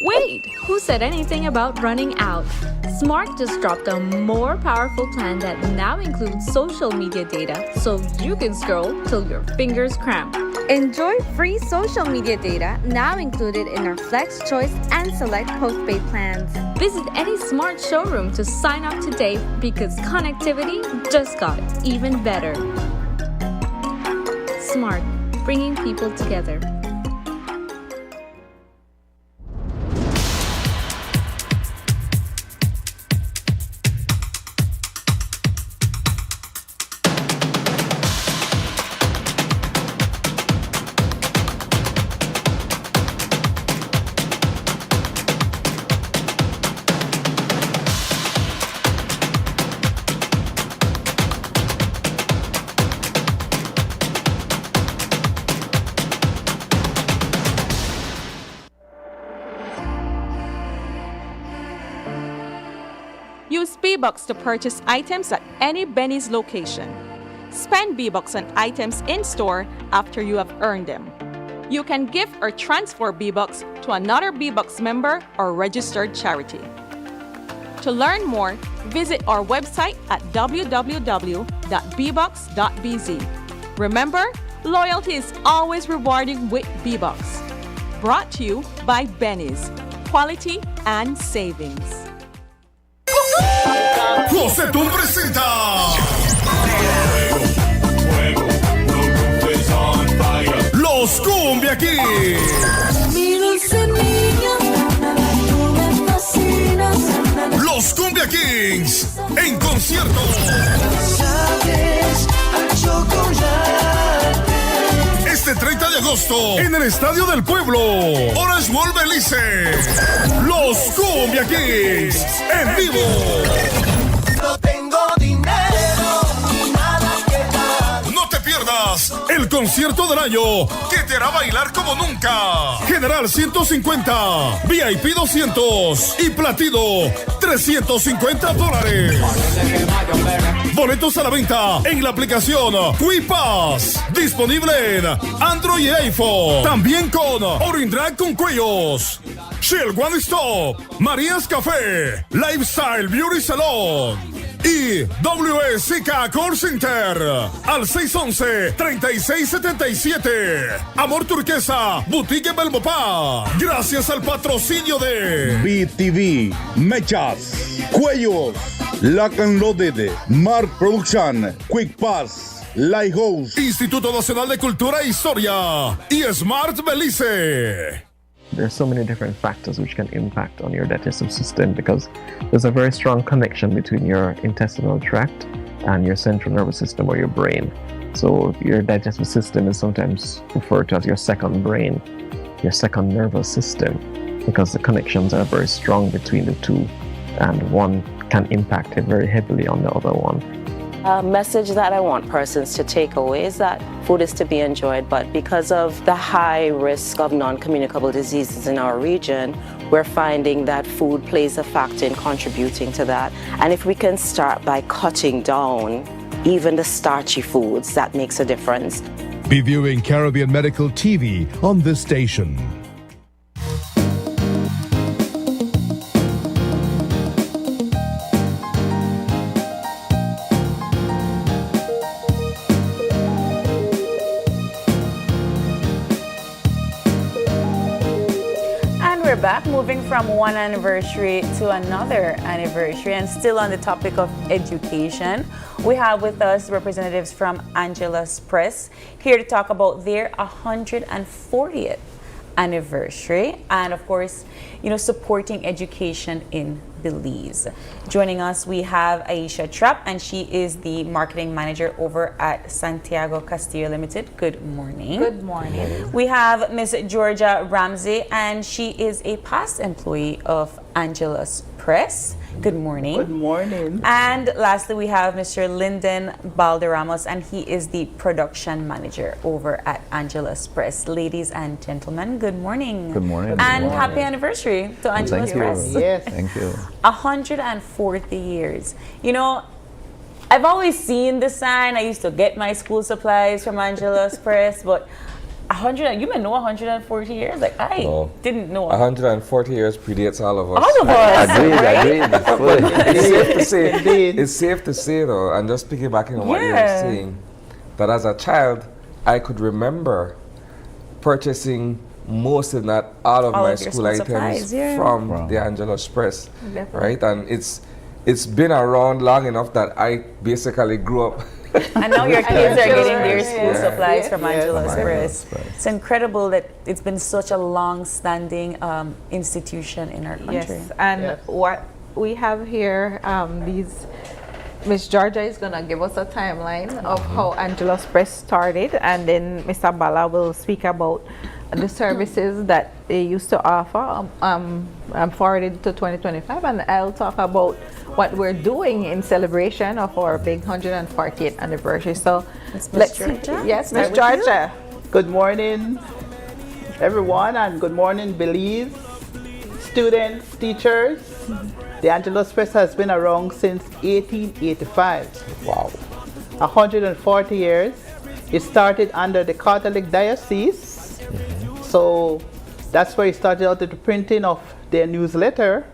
Wait, who said anything about running out? Smart just dropped a more powerful plan that now includes social media data so you can scroll till your fingers cramp. Enjoy free social media data now included in our Flex Choice and Select postpaid plans. Visit any Smart showroom to sign up today because connectivity just got even better. Smart, bringing people together. B-Bucks to purchase items at any Benny's location. Spend B-Bucks on items in-store after you have earned them. You can gift or transfer B-Bucks to another B-Bucks member or registered charity. To learn more, visit our website at www.bbucks.bz. Remember, loyalty is always rewarding with B-Bucks. Brought to you by Benny's. Quality and savings. José Tun presenta Los Cumbia Kings. Los Cumbia Kings en concierto. Este 30 de agosto en el Estadio del Pueblo, Orange World Belize. Los Cumbia Kings en vivo. No tengo dinero ni nada que dar. No te pierdas el concierto del año que te hará bailar como nunca. General 150, VIP 200 y Platino $350. Boletos a la venta en la aplicación Quipass, disponible en Android y iPhone. También con Orindrak con Cuellos, Shell One Stop, Marías Café, Lifestyle Beauty Salon y WSK Call Center al 611-3677. Amor Turquesa, Boutique Belmopá. Gracias al patrocinio de BTV, Mechas, Cuellos, Lock and Loaded, Mark Production, Quick Pass, Lighthouse, Instituto Nacional de Cultura e Historia y Smart Belize. There are so many different factors which can impact on your digestive system because there's a very strong connection between your intestinal tract and your central nervous system or your brain. So your digestive system is sometimes referred to as your second brain, your second nervous system, because the connections are very strong between the two and one can impact it very heavily on the other one. A message that I want persons to take away is that food is to be enjoyed, but because of the high risk of non-communicable diseases in our region, we're finding that food plays a factor in contributing to that. And if we can start by cutting down even the starchy foods, that makes a difference. Be viewing Caribbean Medical TV on this station. Back, moving from one anniversary to another anniversary, and still on the topic of education, we have with us representatives from Angelus Press here to talk about their 140th anniversary and, of course, supporting education in Belize. Joining us, we have Aisha Trapp, and she is the marketing manager over at Santiago Castillo Limited. Good morning. Good morning. We have Ms. Georgia Ramsey, and she is a past employee of Angelus Press. Good morning. Good morning. And lastly, we have Mr. Lyndon Balderramos, and he is the production manager over at Angelus Press. Ladies and gentlemen, good morning. Good morning. And good morning. happy anniversary to Angelus Press. Yes. Thank you. 140 years. I've always seen the sign. I used to get my school supplies from Angelus Press, but 100, you may know 140 years? Like, I didn't know. 140 years predates all of us. All of us. Agreed. It's safe to say, though, and just piggybacking on what you're saying, that as a child, I could remember purchasing most, if not all of my school items supplies, from the Angelus Press, Definitely. right? And it's been around long enough that I basically grew up. And now your kids are getting their school supplies from Angelus Press. It's incredible that it's been such a long-standing institution in our country. Yes, and what we have here, Miss Georgia is going to give us a timeline of how Angelus Press started, and then Mr. Bala will speak about the services that they used to offer forwarded to 2025, and I'll talk about what we're doing in celebration of our big 140th anniversary. So let's see. Yes, Miss Georgia. Good morning, everyone, and good morning, Belize, students, teachers. The Angelus Press has been around since 1885. Wow. 140 years. It started under the Catholic Diocese. So that's where it started out with the printing of their newsletter.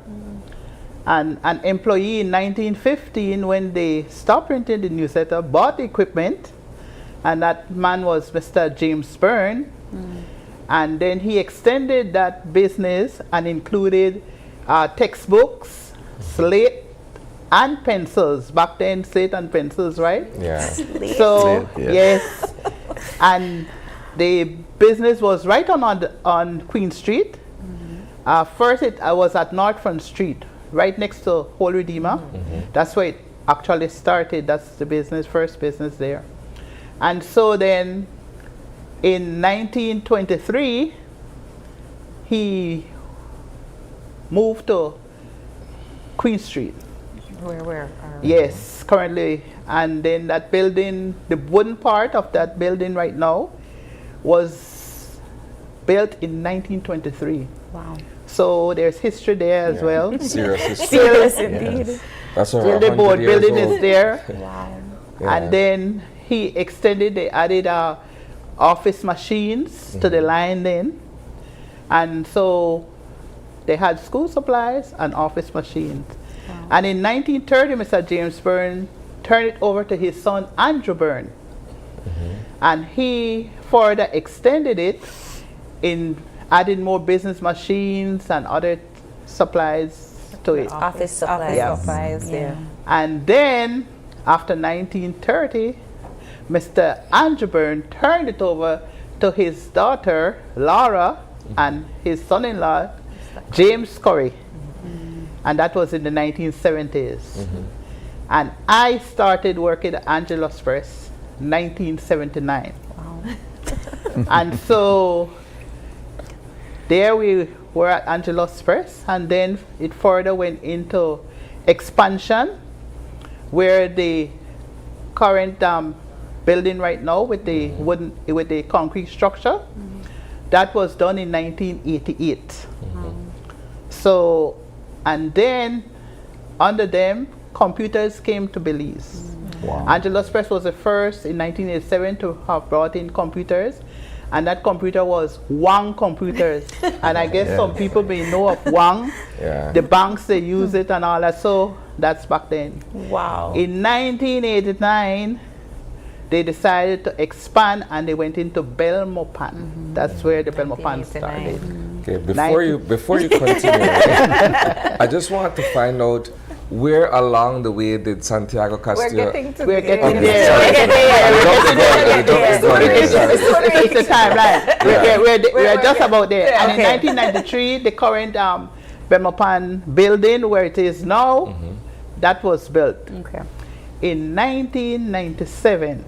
And an employee in 1915, when they stopped printing the newsletter, bought the equipment. And that man was Mr. James Byrne. And then he extended that business and included textbooks, slate, and pencils. Back then, slate and pencils, right? Yeah. So, Slate, yeah. yes. And the business was right on Queen Street. First, I was at Northfront Street, right next to Holy Redeemer. That's where it actually started. That's the business, first business there. And so then, in 1923, he moved to Queen Street. Where? Yes, currently. And then that building, the wooden part of that building right now, was built in 1923. Wow. So there's history there as well. Serious history. Serious indeed. Yes. That's over The 100 board years building old. is there. Wow. Yeah. And then he extended, they added office machines to the line then. And so they had school supplies and office machines. And in 1930, Mr. James Byrne turned it over to his son, Andrew Byrne. And he further extended it in adding more business machines and other supplies to it. Office supplies. Yeah. Supplies, yeah. And then, after 1930, Mr. Andrew Byrne turned it over to his daughter, Laura, and his son-in-law, James Curry. And that was in the 1970s. And I started working at Angelus Press 1979. Wow. And so there we were at Angelus Press, and then it further went into expansion, where the current building right now with the wooden, with the concrete structure, that was done in 1988. So, and then under them, computers came to Belize. Wow. Angelus Press was the first in 1987 to have brought in computers, and that computer was Wang computers. And I guess some people may know of Wang. The banks, they use it and all that. So that's back then. Wow. In 1989, they decided to expand and they went into Belmopan. That's where the Belmopan started. Okay, before you continue, I just want to find out where along the way did Santiago Castillo... We're getting there. It's the timeline. We're just about there. And in 1993, the current Belmopan building, where it is now, that was built. In 1997,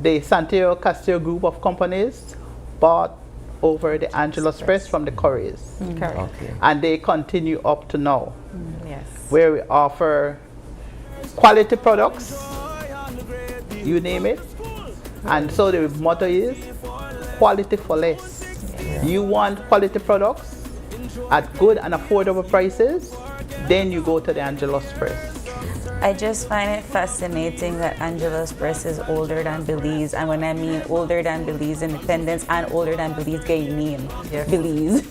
the Santiago Castillo group of companies bought over the Angelus Press from the Currys. And they continue up to now, where we offer quality products, you name it. And so the motto is quality for less. You want quality products at good and affordable prices, then you go to the Angelus Press. I just find it fascinating that Angelus Press is older than Belize, and when I mean older than Belize independence and older than Belize Ghanaian, Belize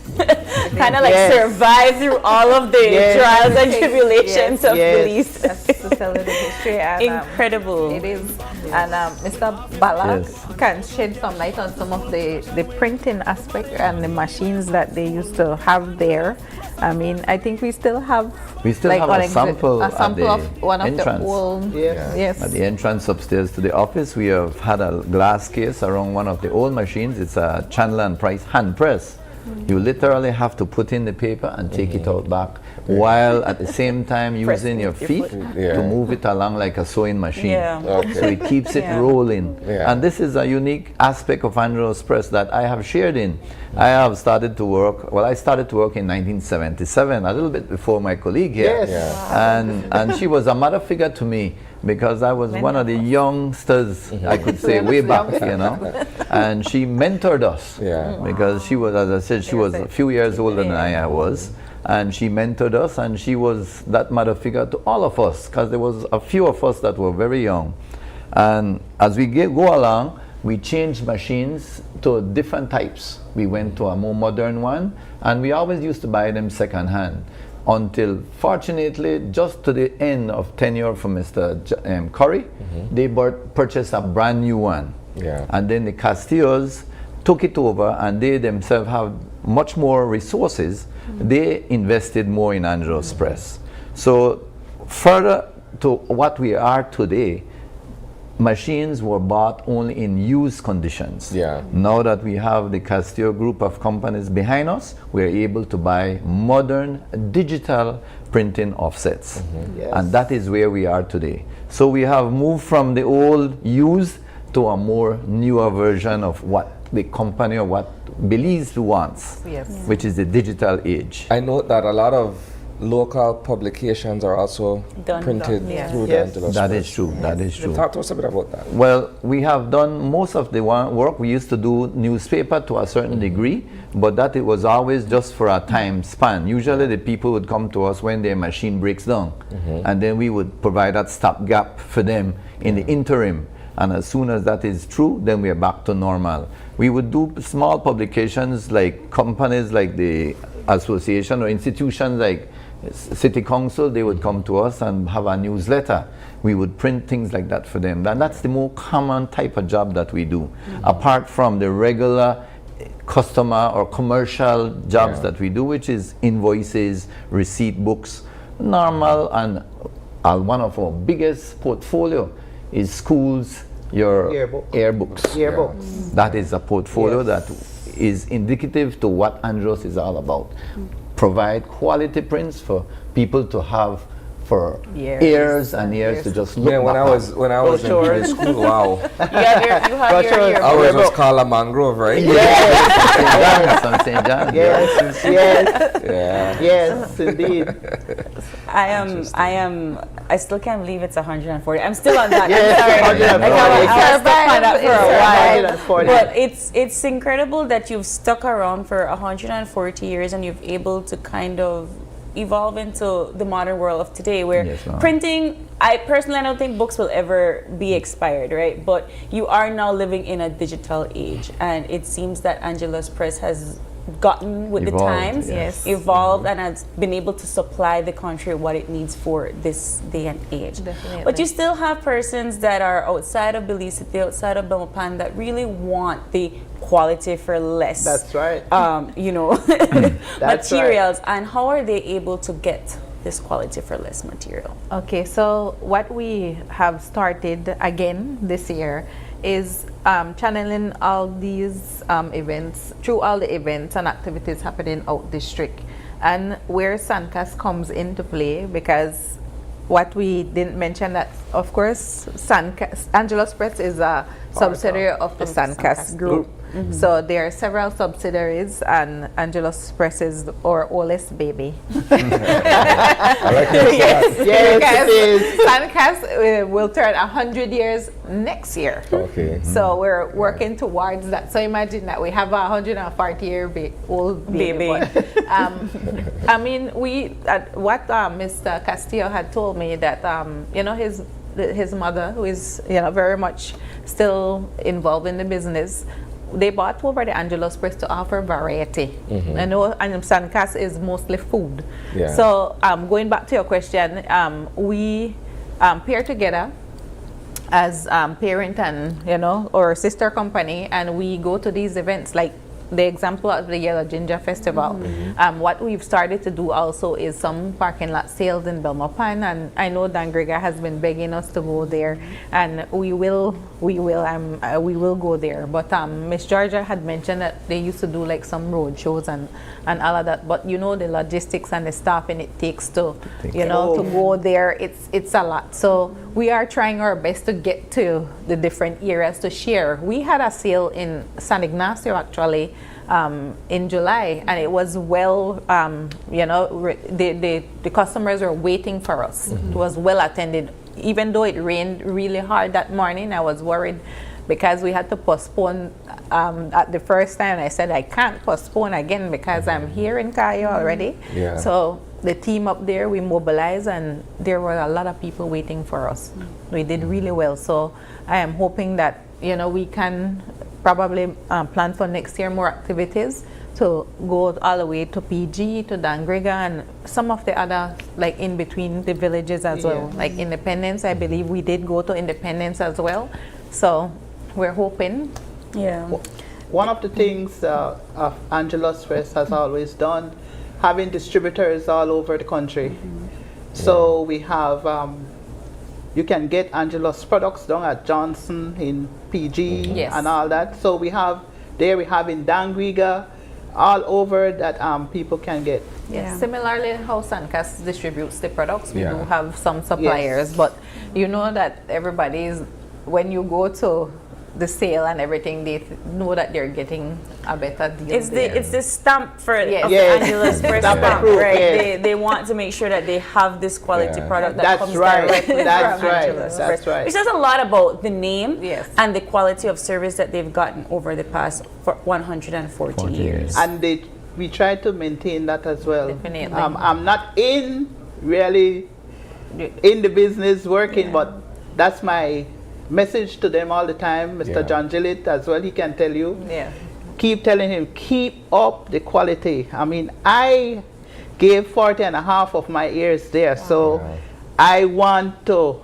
kind of like survived through all of the trials and tribulations of Belize. That's to tell you the history. And, incredible. It is. And Mr. Bala can shed some light on some of the printing aspect and the machines that they used to have there. I mean, I think we still have a sample of one of entrance. the old. Yes. At the entrance upstairs to the office, we have had a glass case around one of the old machines. It's a Chandler and Price hand press. You literally have to put in the paper and take it out back, while at the same time using your feet to move it along like a sewing machine. So it keeps it rolling. And this is a unique aspect of Angelus Press that I have shared in. I have started to work, I started to work in 1977, a little bit before my colleague here. And she was a mother figure to me, because I was one of the youngsters, I could say, way back, you know. And she mentored us, because she was, as I said, she was a few years older than I was. and she mentored us, and she was that mother figure to all of us, because there was a few of us that were very young. And as we go along, we changed machines to different types. We went to a more modern one, and we always used to buy them second-hand, until fortunately, just to the end of tenure from Mr. Curry, they purchased a brand new one. Yeah. And then the Castillos took it over, and they themselves have much more resources. They invested more in Angelus Press. So further to what we are today, machines were bought only in used conditions. Yeah. Now that we have the Castillo group of companies behind us, we're able to buy modern digital printing offsets. Yes. And that is where we are today. So we have moved from the old used to a more newer version of what the company or what Belize wants, Yes. which is the digital age. I note that a lot of local publications are also printed through the Angelus That Press. is true. That is true. Talk to us a bit about that. Well, we have done most of the work. We used to do newspaper to a certain degree, but that it was always just for a time span. Usually the people would come to us when their machine breaks down, and then we would provide that stopgap for them in the interim. And as soon as that is true, then we are back to normal. We would do small publications like companies like the association or institutions like City Council. They would come to us and have a newsletter. We would print things like that for them. And that's the more common type of job that we do. Apart from the regular customer or commercial jobs that we do, which is invoices, receipt books, normal, and one of our biggest portfolio is schools, your yearbooks. That is a portfolio that is indicative to what Angelus is all about. Provide quality prints for people to have for years and years to just look Yeah, when back I was in high school, wow. I was called a mangrove, right? Yes, St. John. Yes, Yeah. yes, indeed. I still can't believe it's 140. I'm still on that. Yes, I'm sorry. I was stuck on that for a while. 140. But it's incredible that you've stuck around for 140 years and you've able to kind of evolve into the modern world of today, where printing, I personally don't think books will ever be expired, right? But you are now living in a digital age, and it seems that Angelus Press has gotten with the times, evolved, and has been able to supply the country what it needs for this day and age. Definitely. But you still have persons that are outside of Belize City, outside of Belmopan, that really want the quality for less. That's right. You know, That's materials. Right. And how are they able to get this quality for less material? Okay, so what we have started again this year is channeling all these events through all the events and activities happening out district, and where SANCAS comes into play, because what we didn't mention that, of course, Angelus Press is a subsidiary of the SANCAS group. So there are several subsidiaries, and Angelus Press is our oldest baby. Yes, it is. SANCAS will turn 100 years next year. Okay. So we're working towards that. So imagine that we have a 140-year-old baby. But, I mean, what Mr. Castillo had told me that you know, his mother, who is very much still involved in the business, they bought over the Angelus Press to offer variety. I know SANCAS is mostly food. Yeah. So going back to your question, we pair together as parent and or sister company, and we go to these events like the example of the Yellow Ginger Festival. What we've started to do also is some parking lot sales in Belmopan, and I know Dan Grega has been begging us to go there, and we will go there. But Miss Georgia had mentioned that they used to do like some road shows and all of that. But the logistics and the staffing it takes to to go there, it's a lot. So we are trying our best to get to the different areas to share. We had a sale in San Ignacio actually in July, and it was the customers were waiting for us. It was well attended. Even though it rained really hard that morning, I was worried because we had to postpone at the first time. I said I can't postpone again because I'm here in Cayo already. Yeah. So the team up there, we mobilized, and there were a lot of people waiting for us. We did really well. So I am hoping that, you know, we can probably plan for next year more activities to go all the way to PG, to Dangriga, and some of the other, like in between the villages as well. Like Independence, I believe we did go to Independence as well. So we're hoping. Yeah. One of the things Angelus Press has always done, having distributors all over the country. So we have, you can get Angelus products down at Johnson in PG and all that. So we have in Dangriga, all over that people can get. Yes. Similarly, how Sancas distributes the products, we Yeah. do have some suppliers, but you know that everybody's, when you go to the sale and everything, they know that they're getting a better deal. It's the stamp for Yes. of Yes. the Angelus Press Stamp stamp, approved, right? yes. They want to make sure that they have this quality product that That's comes right. directly That's from right. Angelus That's Press. right. Which says a lot about the name and the quality of service that they've gotten over the past 140 years. And we try to maintain that as well. Definitely. I'm not really in the business working, but that's my message to them all the time. Mr. John Gillett as well, he can tell you. Keep telling him, keep up the quality. I mean, I gave 40 and a half of my years there, so I want to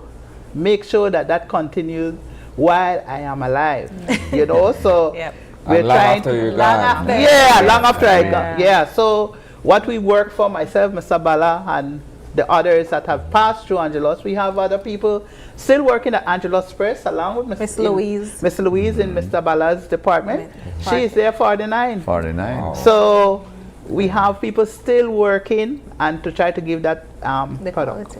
make sure that that continues while I am alive. You know, so we're long trying after you're long gone. after, long after I gone. Yeah, so what we work for, myself, Mr. Bala, and the others that have passed through Angelus, we have other people still working at Angelus Press along with Miss Louise. Miss Louise in Mr. Bala's department. She's there 49. 49. So we have people still working and to try to give that product.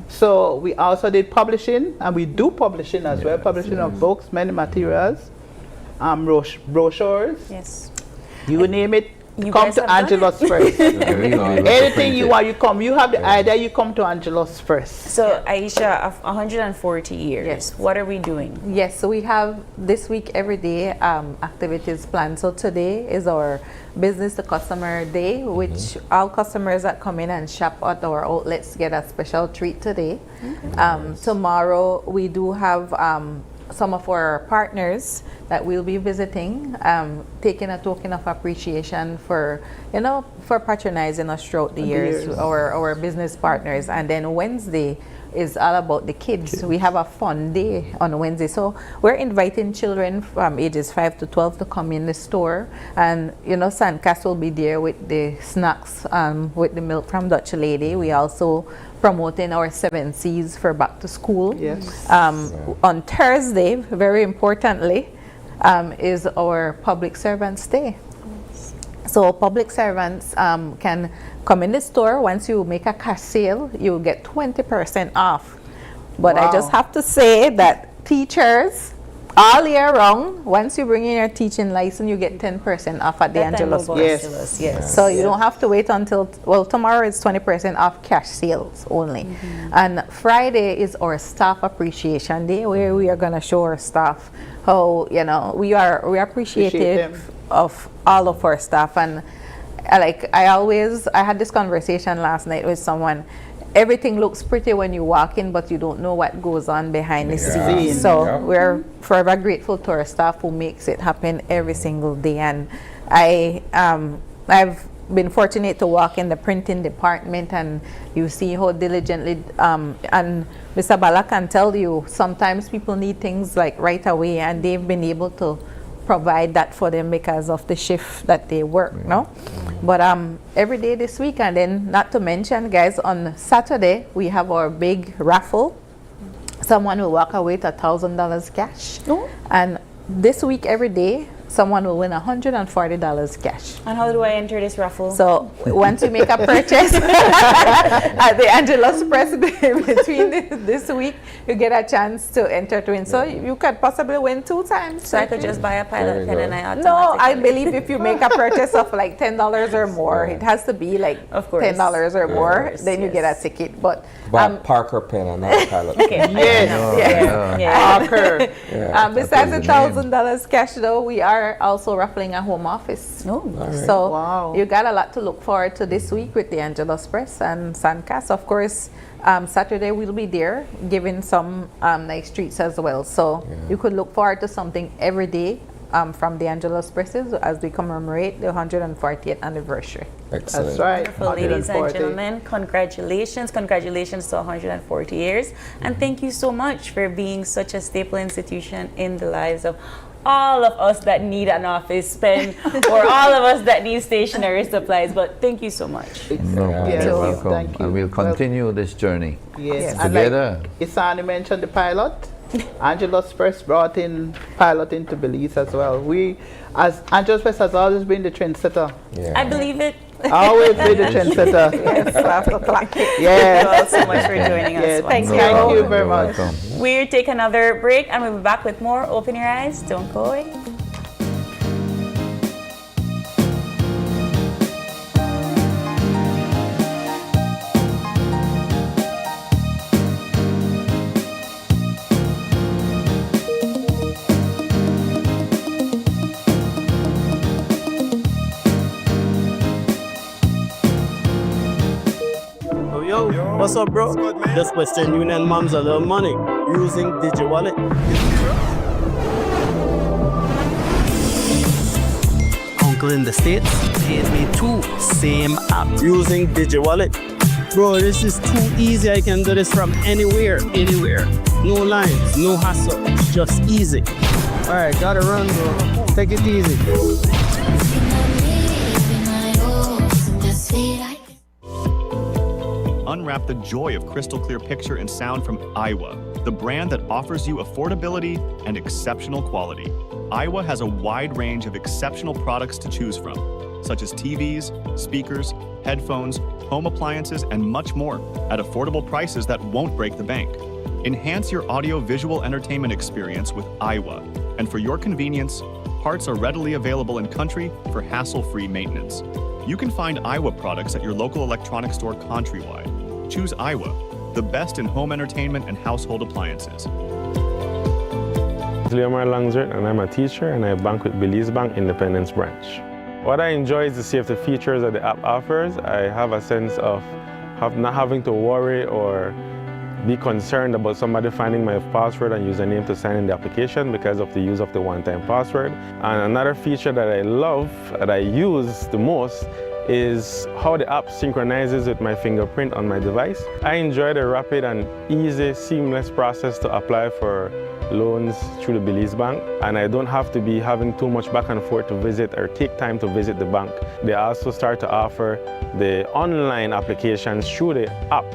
So we also did publishing, and we do publishing as well, publishing of books, many materials, brochures. Yes. You name it. You Come guys to have done Angelus it. Press. Anything you want, you come. You have the idea, you come to Angelus Press. So Aisha, of 140 years, what are we doing? Yes, so we have this week every day activities planned. So today is our business to customer day, which all customers that come in and shop at our outlets get a special treat today. Tomorrow we do have some of our partners that we'll be visiting, taking a token of appreciation for, you know, for patronizing us throughout the years, our business partners. And then Wednesday is all about the kids. We have a fun day on Wednesday. So we're inviting children from ages 5 to 12 to come in the store. And, you know, Sancas will be there with the snacks, with the milk from Dutch Lady. We also promoting our 7 C's for back to school. Yes. On Thursday, very importantly, is our Public Servants Day. So public servants can come in the store. Once you make a cash sale, you get 20% off. But I just have to say that teachers, all year round, once you bring in your teaching license, you get 10% off at the Angelus Press. Yes. So you don't have to wait until, well, tomorrow is 20% off cash sales only. And Friday is our Staff Appreciation Day, where we are going to show our staff how, you know, we are appreciative of all of our staff. And I had this conversation last night with someone. Everything looks pretty when you walk in, but you don't know what goes on behind the scenes. So we're forever grateful to our staff who makes it happen every single day. And I've been fortunate to walk in the printing department, and you see how diligently, and Mr. Bala can tell you, sometimes people need things like right away, and they've been able to provide that for them because of the shift that they work, no? But every day this week, and then not to mention, guys, on Saturday, we have our big raffle. Someone will walk away with $1,000 cash. And this week, every day, someone will win $140 cash. And how do I enter this raffle? So once you make a purchase at the Angelus Press between this week, you get a chance to enter to win. So you could possibly win 2 times. So I could just buy a pilot pen and I automatically... No, I believe if you make a purchase of like $10 or more, it has to be like $10 or more, then you get a ticket. But Parker pen and not pilot. Okay. Parker. Besides the $1,000 cash, though, we are also raffling a home office. So you got a lot to look forward to this week with the Angelus Press and Sandcast. Of course, Saturday we'll be there giving some nice treats as well. So you could look forward to something every day from the Angelus Presses as we commemorate the 140th anniversary. Excellent. That's right. Wonderful, ladies and gentlemen. Congratulations to 140 years. And thank you so much for being such a staple institution in the lives of all of us that need an office pen or all of us that need stationery supplies. But thank you so much. You're welcome. Thank you. And we'll continue this journey Yes. together. Like Isani mentioned the pilot. Angelus Press brought in pilot into Belize as well. As Angelus Press has always been the trendsetter. I believe it. Always been the trendsetter. Yes, 12 o'clock. Yes. Thank you all so much for joining us. Thank you very much. We'll take another break and we'll be back with more. Open your eyes. Don't go away. Yo, what's up, bro? This Western Union mom's a little money using DigiWallet. Uncle in the States paid me too, same app using DigiWallet. Bro, this is too easy. I can do this from anywhere. No lines, no hassle, just easy. All right, gotta run, bro. Take it easy. Unwrap the joy of crystal clear picture and sound from Iowa, the brand that offers you affordability and exceptional quality. Iowa has a wide range of exceptional products to choose from, such as TVs, speakers, headphones, home appliances, and much more at affordable prices that won't break the bank. Enhance your audio-visual entertainment experience with Iowa, and for your convenience, parts are readily available in country for hassle-free maintenance. You can find Iowa products at your local electronics store countrywide. Choose Iowa, the best in home entertainment and household appliances. Leomar Langzert, and I'm a teacher, and I bank with Belize Bank Independence Branch. What I enjoy is to see if the features that the app offers. I have a sense of not having to worry or be concerned about somebody finding my password and username to sign in the application because of the use of the one-time password. And another feature that I love, that I use the most, is how the app synchronizes with my fingerprint on my device. I enjoy the rapid and easy, seamless process to apply for loans through the Belize Bank, and I don't have to be having too much back and forth to visit or take time to visit the bank. They also start to offer the online applications through the app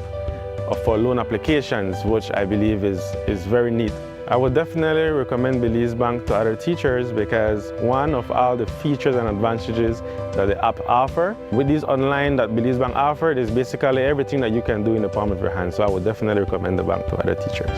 for loan applications, which I believe is very neat. I would definitely recommend Belize Bank to other teachers because one of all the features and advantages that the app offer, with these online that Belize Bank offer, is basically everything that you can do in the palm of your hand. So I would definitely recommend the bank to other teachers.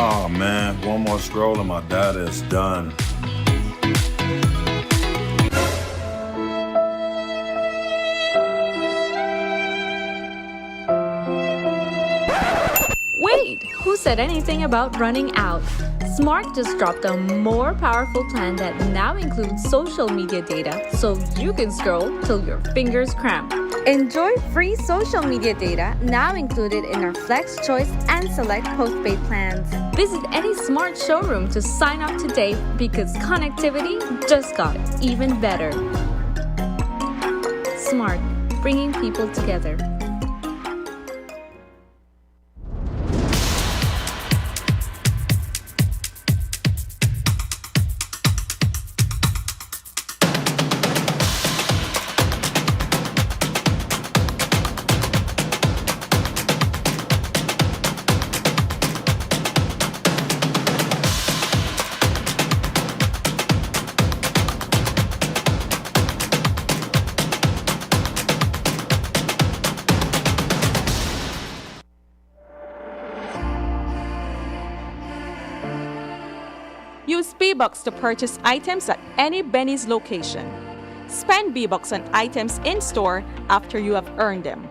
Oh man, one more scroll and my data is done. Wait, who said anything about running out? Smart just dropped a more powerful plan that now includes social media data so you can scroll till your fingers cramp. Enjoy free social media data now included in our Flex Choice and Select postpaid plans. Visit any Smart showroom to sign up today because connectivity just got even better. Smart, bringing people together. B-Bucks to purchase items at any Benny's location. Spend B-Bucks on items in-store after you have earned them.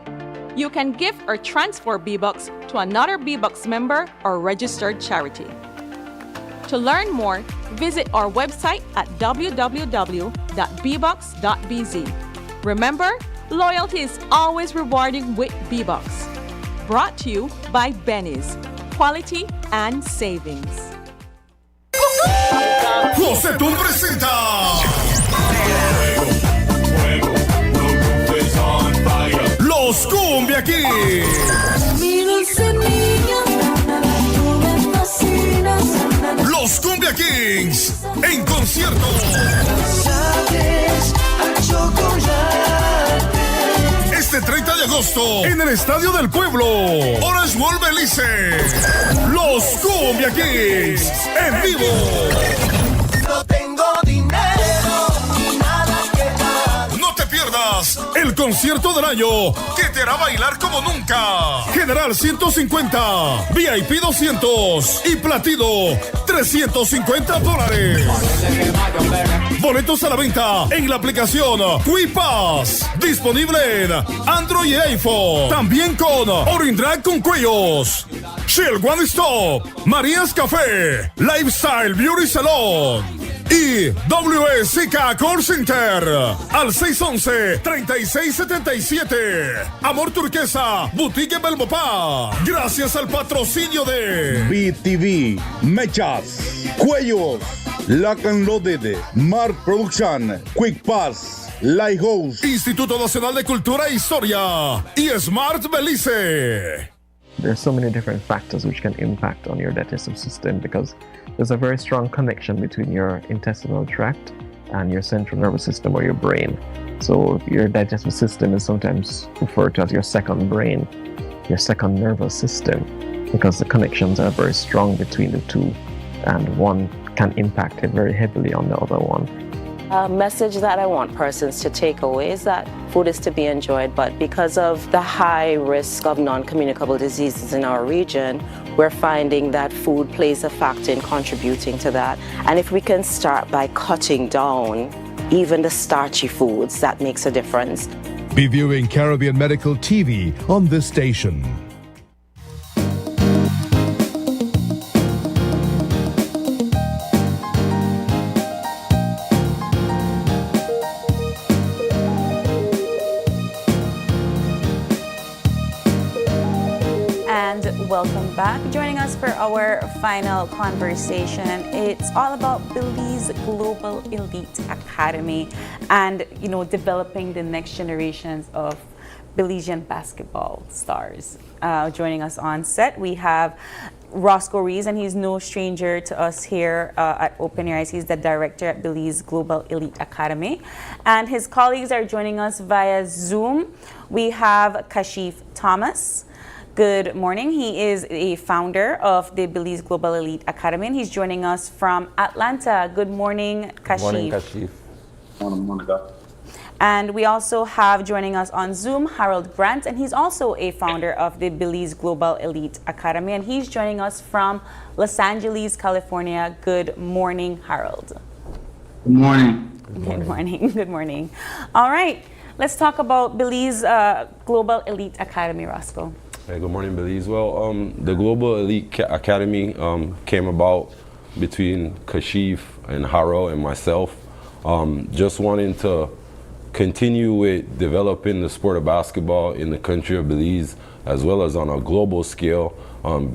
You can gift or transfer B-Bucks to another B-Bucks member or registered charity. To learn more, visit our website at www.bbucks.bz. Remember, loyalty is always rewarding with B-Bucks. Brought to you by Benny's. Quality and savings. José Tun presenta Los Cumbia Kings. Los Cumbia Kings en concierto. Este 30 de agosto en el Estadio del Pueblo, Orange World Belize. Los Cumbia Kings en vivo. No tengo dinero ni nada que dar. No te pierdas el concierto del año que te hará bailar como nunca. General 150, VIP 200 y Platino $350. Boletos a la venta en la aplicación Quipass, disponible en Android y iPhone. También con Orange Drag con cuellos, Shell One Stop, María's Café, Lifestyle Beauty Salon y WSK Call Center al 611-3677. Amor Turquesa, Boutique Belmopá. Gracias al patrocinio de BTV, Mechas, Cuellos, Lock and Loaded, Mark Production, Quick Pass, Lighthouse, Instituto Nacional de Cultura e Historia y Smart Belize. There's so many different factors which can impact on your digestive system because there's a very strong connection between your intestinal tract and your central nervous system or your brain. So your digestive system is sometimes referred to as your second brain, your second nervous system, because the connections are very strong between the two and one can impact it very heavily on the other one. A message that I want persons to take away is that food is to be enjoyed, but because of the high risk of non-communicable diseases in our region, we're finding that food plays a factor in contributing to that. And if we can start by cutting down even the starchy foods, that makes a difference. Be viewing Caribbean Medical TV on this station. Welcome back. Joining us for our final conversation. It's all about Belize Global Elite Academy and, developing the next generations of Belizean basketball stars. Joining us on set, we have Roscoe Rees, and he's no stranger to us here at Open Your Eyes. He's the director at Belize Global Elite Academy. And his colleagues are joining us via Zoom. We have Kashif Thomas. Good morning. He is a founder of the Belize Global Elite Academy, and he's joining us from Atlanta. Good morning, Kashif. Good morning, Kashif. Morning. And we also have joining us on Zoom, Harold Grant, and he's also a founder of the Belize Global Elite Academy, and he's joining us from Los Angeles, California. Good morning, Harold. Good morning. Good morning. Good morning. All right, let's talk about Belize Global Elite Academy, Roscoe. Hey, good morning, Belize. Well, the Global Elite Academy came about between Kashif and Haro and myself, just wanting to continue with developing the sport of basketball in the country of Belize, as well as on a global scale,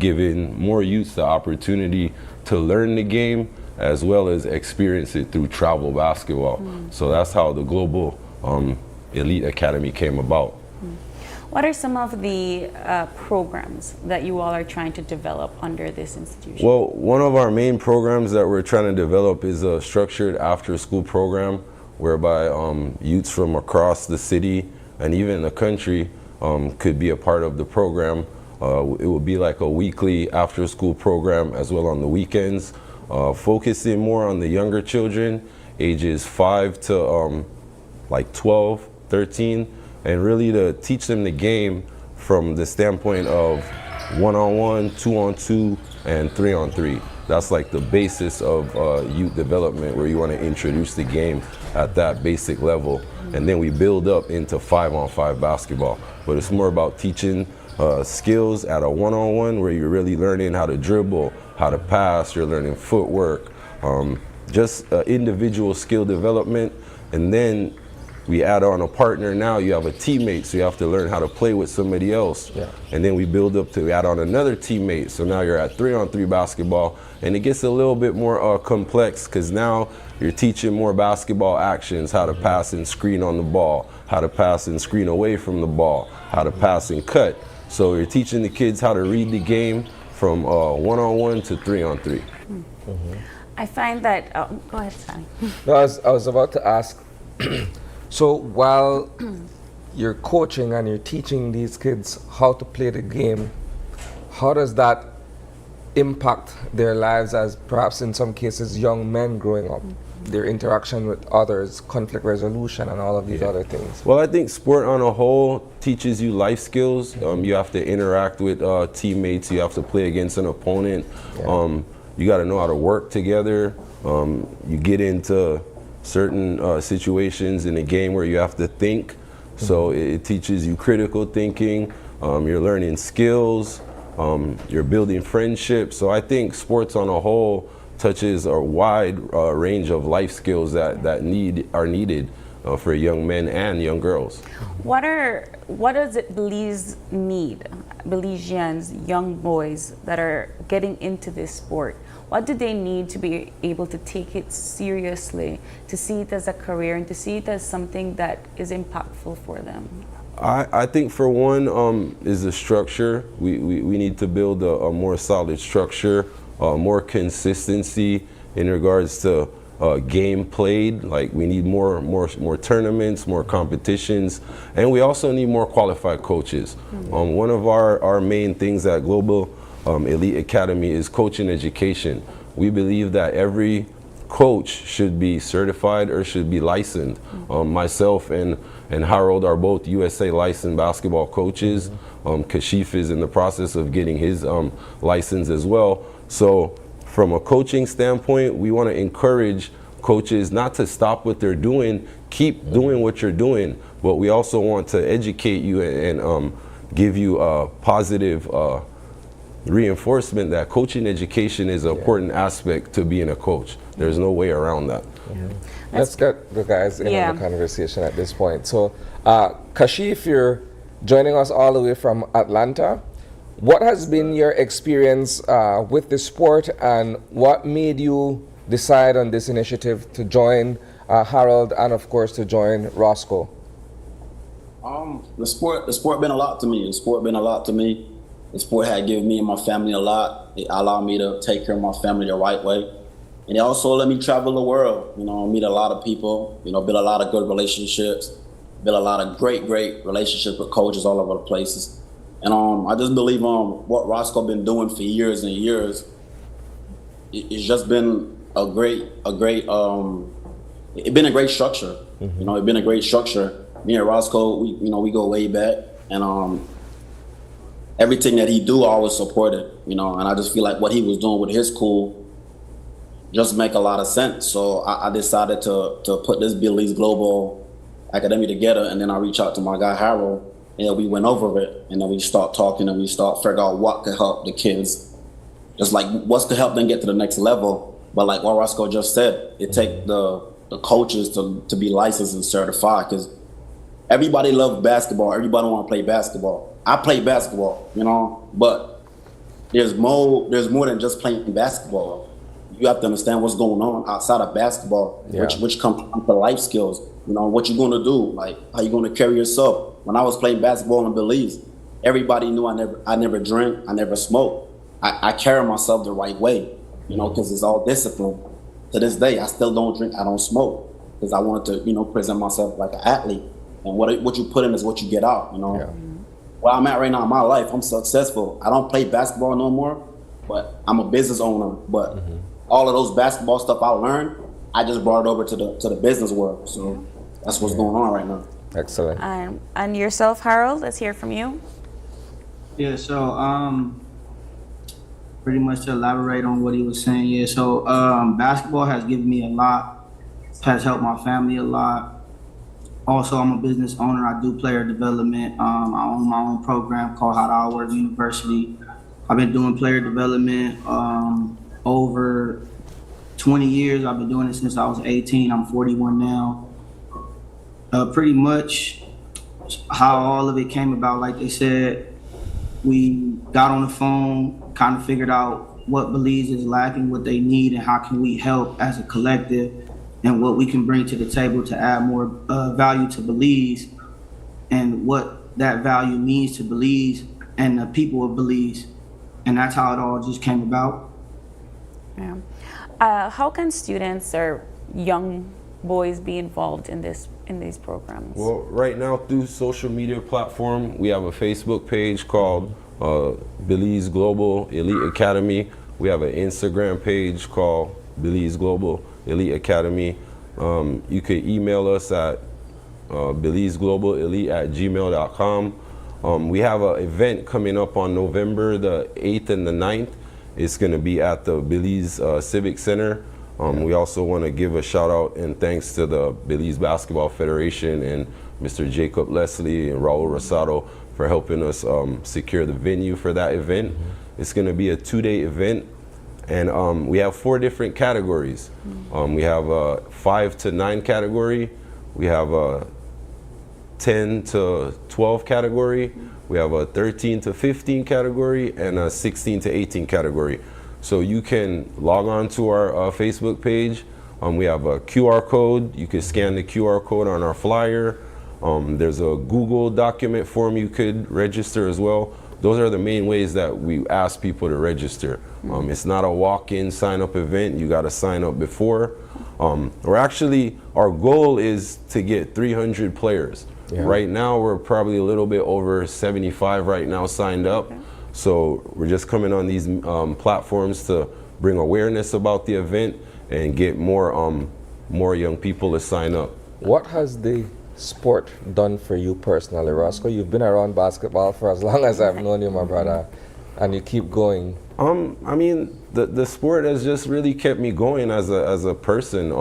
giving more youths the opportunity to learn the game, as well as experience it through travel basketball. So that's how the Global Elite Academy came about. What are some of the programs that you all are trying to develop under this institution? Well, one of our main programs that we're trying to develop is a structured after-school program whereby youths from across the city and even the country could be a part of the program. It would be like a weekly after-school program as well on the weekends, focusing more on the younger children, ages 5 to like 12, 13, and really to teach them the game from the standpoint of 1-on-1, 2-on-2, and 3-on-3. that's like the basis of youth development, where you want to introduce the game at that basic level, and then we build up into 5-on-5 basketball. But it's more about teaching skills at a one-on-one, where you're really learning how to dribble, how to pass, you're learning footwork, just individual skill development. And then we add on a partner. Now you have a teammate, so you have to learn how to play with somebody else. Yeah. And then we build up to add on another teammate. So now you're at 3-on-3 basketball, and it gets a little bit more complex, because now you're teaching more basketball actions, how to pass and screen on the ball, how to pass and screen away from the ball, how to pass and cut. So you're teaching the kids how to read the game from 1-on-1 to 3-on-3. I find that, go ahead, Sonny. No, I was about to ask, so while you're coaching and you're teaching these kids how to play the game, how does that impact their lives as perhaps in some cases young men growing up? Their interaction with others, conflict resolution, and all of these other things. Well, I think sport on a whole teaches you life skills. You have to interact with teammates. You have to play against an opponent. You got to know how to work together. You get into certain situations in a game where you have to think. So it teaches you critical thinking. You're learning skills. You're building friendships. So I think sports on a whole touches a wide range of life skills that are needed for young men and young girls. What does it Belize need? Belizeans, young boys that are getting into this sport, what do they need to be able to take it seriously, to see it as a career, and to see it as something that is impactful for them? I think for one is the structure. We need to build a more solid structure, more consistency in regards to game played. Like we need more tournaments, more competitions, and we also need more qualified coaches. One of our main things at Global Elite Academy is coaching education. We believe that every coach should be certified or should be licensed. Myself and Harold are both USA licensed basketball coaches. Kashif is in the process of getting his license as well. So from a coaching standpoint, we want to encourage coaches not to stop what they're doing, keep doing what you're doing, but we also want to educate you and give you a positive reinforcement that coaching education is an important aspect to being a coach. There's no way around that. Let's get the guys in on the conversation at this point. So, Kashif, you're joining us all the way from Atlanta. What has been your experience with the sport, and what made you decide on this initiative to join Harold and, of course, to join Roscoe? The sport been a lot to me. The sport had given me and my family a lot. It allowed me to take care of my family the right way. And it also let me travel the world, meet a lot of people, build a lot of good relationships, build a lot of great relationships with coaches all over the places. And I just believe what Roscoe been doing for years and years, it's just been it's been a great structure. It's been a great structure. Me and Roscoe, we go way back, and everything that he do, I always support it, and I just feel like what he was doing with his school just make a lot of sense. So I decided to put this Belize Global Academy together, and then I reached out to my guy Harold, and we went over it, and then we start talking, and we start figuring out what could help the kids, just like what could help them get to the next level. But like what Roscoe just said, it take the coaches to be licensed and certified, because everybody loves basketball. Everybody want to play basketball. I play basketball, but there's more than just playing basketball. You have to understand what's going on outside of basketball, which comes to life skills. What you're going to do, like how you're going to carry yourself. When I was playing basketball in Belize, everybody knew I never drank, I never smoked. I carry myself the right way, because it's all discipline. To this day, I still don't drink, I don't smoke, because I wanted to, present myself like an athlete. And what you put in is what you get out, Where I'm at right now in my life, I'm successful. I don't play basketball no more, but I'm a business owner. But all of those basketball stuff I learned, I just brought it over to the business world. So that's what's going on right now. Excellent. And yourself, Harold, let's hear from you. Yeah, so pretty much to elaborate on what he was saying, yeah. So basketball has given me a lot, has helped my family a lot. Also, I'm a business owner. I do player development. I own my own program called How to Outwork University. I've been doing player development over 20 years. I've been doing it since I was 18. I'm 41 now. Pretty much how all of it came about, like they said, we got on the phone, kind of figured out what Belize is lacking, what they need, and how can we help as a collective, and what we can bring to the table to add more value to Belize, and what that value means to Belize and the people of Belize. And that's how it all just came about. Yeah. How can students or young boys be involved in these programs? Well, right now through social media platform, we have a Facebook page called Belize Global Elite Academy. We have an Instagram page called Belize Global Elite Academy. You could email us at BelizeGlobalElite@gmail.com. We have an event coming up on November the 8th and the 9th. It's going to be at the Belize Civic Center. We also want to give a shout out and thanks to the Belize Basketball Federation and Mr. Jacob Leslie and Raul Rosado for helping us secure the venue for that event. It's going to be a 2-day event, and we have 4 different categories. We have a 5 to 9 category, we have a 10 to 12 category, we have a 13 to 15 category, and a 16 to 18 category. So you can log on to our Facebook page. We have a QR code. You can scan the QR code on our flyer. There's a Google document form you could register as well. Those are the main ways that we ask people to register. It's not a walk-in sign-up event. You got to sign up before. Our goal is to get 300 players. Yeah. Right now, we're probably a little bit over 75 right now signed up. Okay. So we're just coming on these platforms to bring awareness about the event and get more young people to sign up. What has the sport done for you personally, Roscoe? You've been around basketball for as long as I've known you, my brother, and you keep going. I mean, the sport has just really kept me going as a person.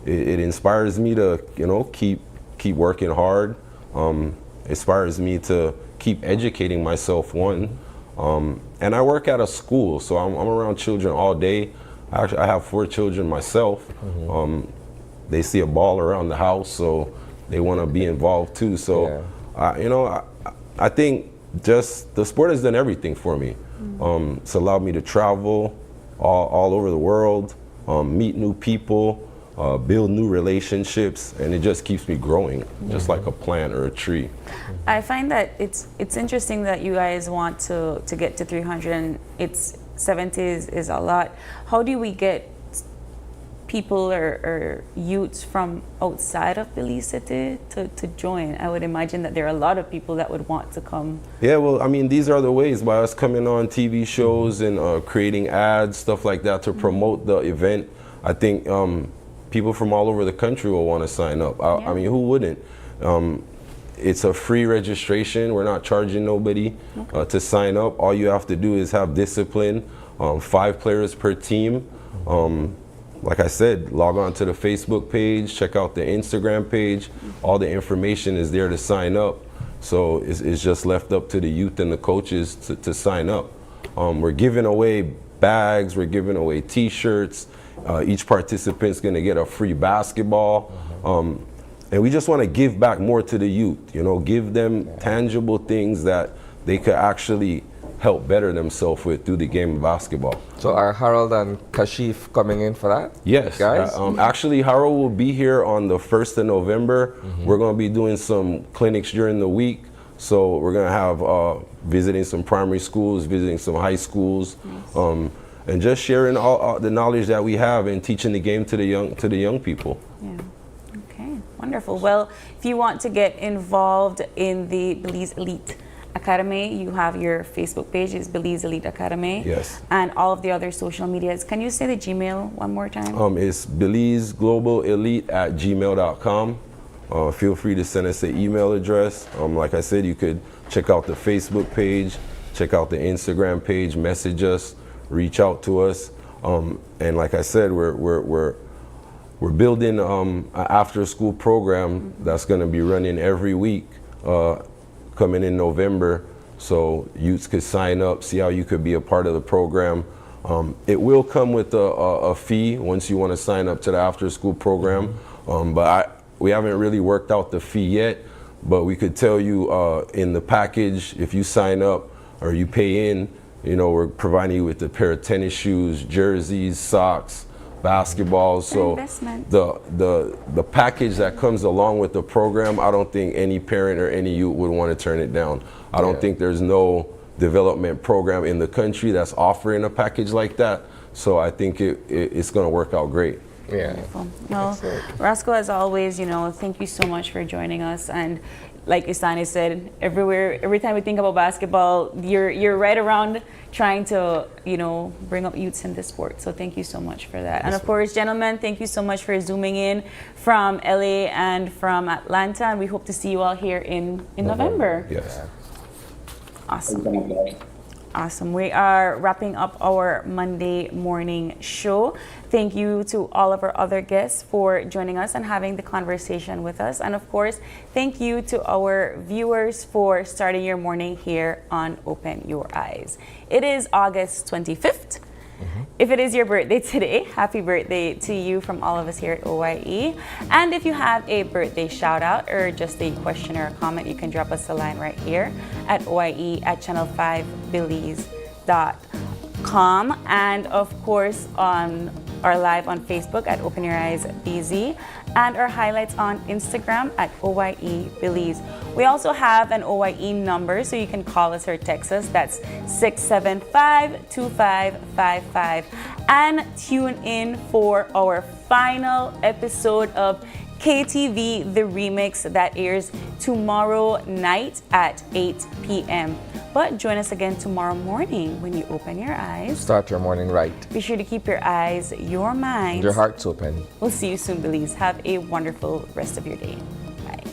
It inspires me to, keep working hard. Inspires me to keep educating myself, and I work at a school, so I'm around children all day. I have 4 children myself. They see a ball around the house, so they want to be involved too. So, I think just the sport has done everything for me. It's allowed me to travel all over the world, meet new people, build new relationships, and it just keeps me growing, just like a plant or a tree. I find that it's interesting that you guys want to get to 300, and 70 is a lot. How do we get people or youths from outside of Belize City to join? I would imagine that there are a lot of people that would want to come. Yeah, well, I mean, these are the ways, by us coming on TV shows and creating ads, stuff like that to promote the event. I think people from all over the country will want to sign up. I mean, who wouldn't? It's a free registration. We're not charging nobody to sign up. All you have to do is have discipline, 5 players per team. Like I said, log on to the Facebook page, check out the Instagram page. All the information is there to sign up. So it's just left up to the youth and the coaches to sign up. We're giving away bags, we're giving away t-shirts. Each participant's gonna get a free basketball. And we just wanna give back more to the youth, give them tangible things that they could actually help better themselves with through the game of basketball. So are Harold and Kashif coming in for that? Yes, guys. Actually, Harold will be here on the 1st of November. We're going to be doing some clinics during the week. So we're going to have visiting some primary schools, visiting some high schools, and just sharing all the knowledge that we have and teaching the game to the young people. Yeah. Okay. Wonderful. Well, if you want to get involved in the Belize Elite Academy, you have your Facebook page, is Belize Elite Academy. Yes. And all of the other social medias. Can you say the Gmail one more time? It's BelizeGlobalElite@gmail.com. Feel free to send us an email address. Like I said, you could check out the Facebook page, check out the Instagram page, message us. reach out to us. And like I said, we're building an after-school program that's going to be running every week, coming in November. So youths could sign up, see how you could be a part of the program. It will come with a fee once you want to sign up to the after-school program, but we haven't really worked out the fee yet. But we could tell you in the package, if you sign up or you pay in, you know, we're providing you with a pair of tennis shoes, jerseys, socks, basketballs. So the package that comes along with the program, I don't think any parent or any youth would want to turn it down. I don't think there's no development program in the country that's offering a package like that. So I think it's going to work out great. Yeah. Well, Roscoe, as always, you know, thank you so much for joining us. And like Isani said, every time we think about basketball, you're right around trying to, you know, bring up youths in this sport. So thank you so much for that. And of course, gentlemen, thank you so much for zooming in from LA and from Atlanta. And we hope to see you all here in November. Yes. Awesome. Awesome. We are wrapping up our Monday morning show. Thank you to all of our other guests for joining us and having the conversation with us. And of course, thank you to our viewers for starting your morning here on Open Your Eyes. It is August 25th. If it is your birthday today, happy birthday to you from all of us here at OYE. And if you have a birthday shout out or just a question or a comment, you can drop us a line right here at OYE@channel5belize.com. And of course, on our live on Facebook at Open Your Eyes BZ, and our highlights on Instagram at OYE Belize. We also have an OYE number, so you can call us or text us. That's 675-2555. And tune in for our final episode of KTV The Remix that airs tomorrow night at 8 p.m. But join us again tomorrow morning when you open your eyes. Start your morning right. Be sure to keep your eyes, your minds, Your heart's open. We'll see you soon, Belize. Have a wonderful rest of your day. Bye.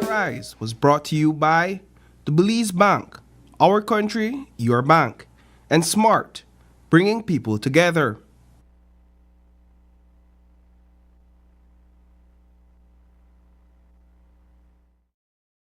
Your Eyes was brought to you by the Belize Bank, our country, your bank, and Smart, bringing people together.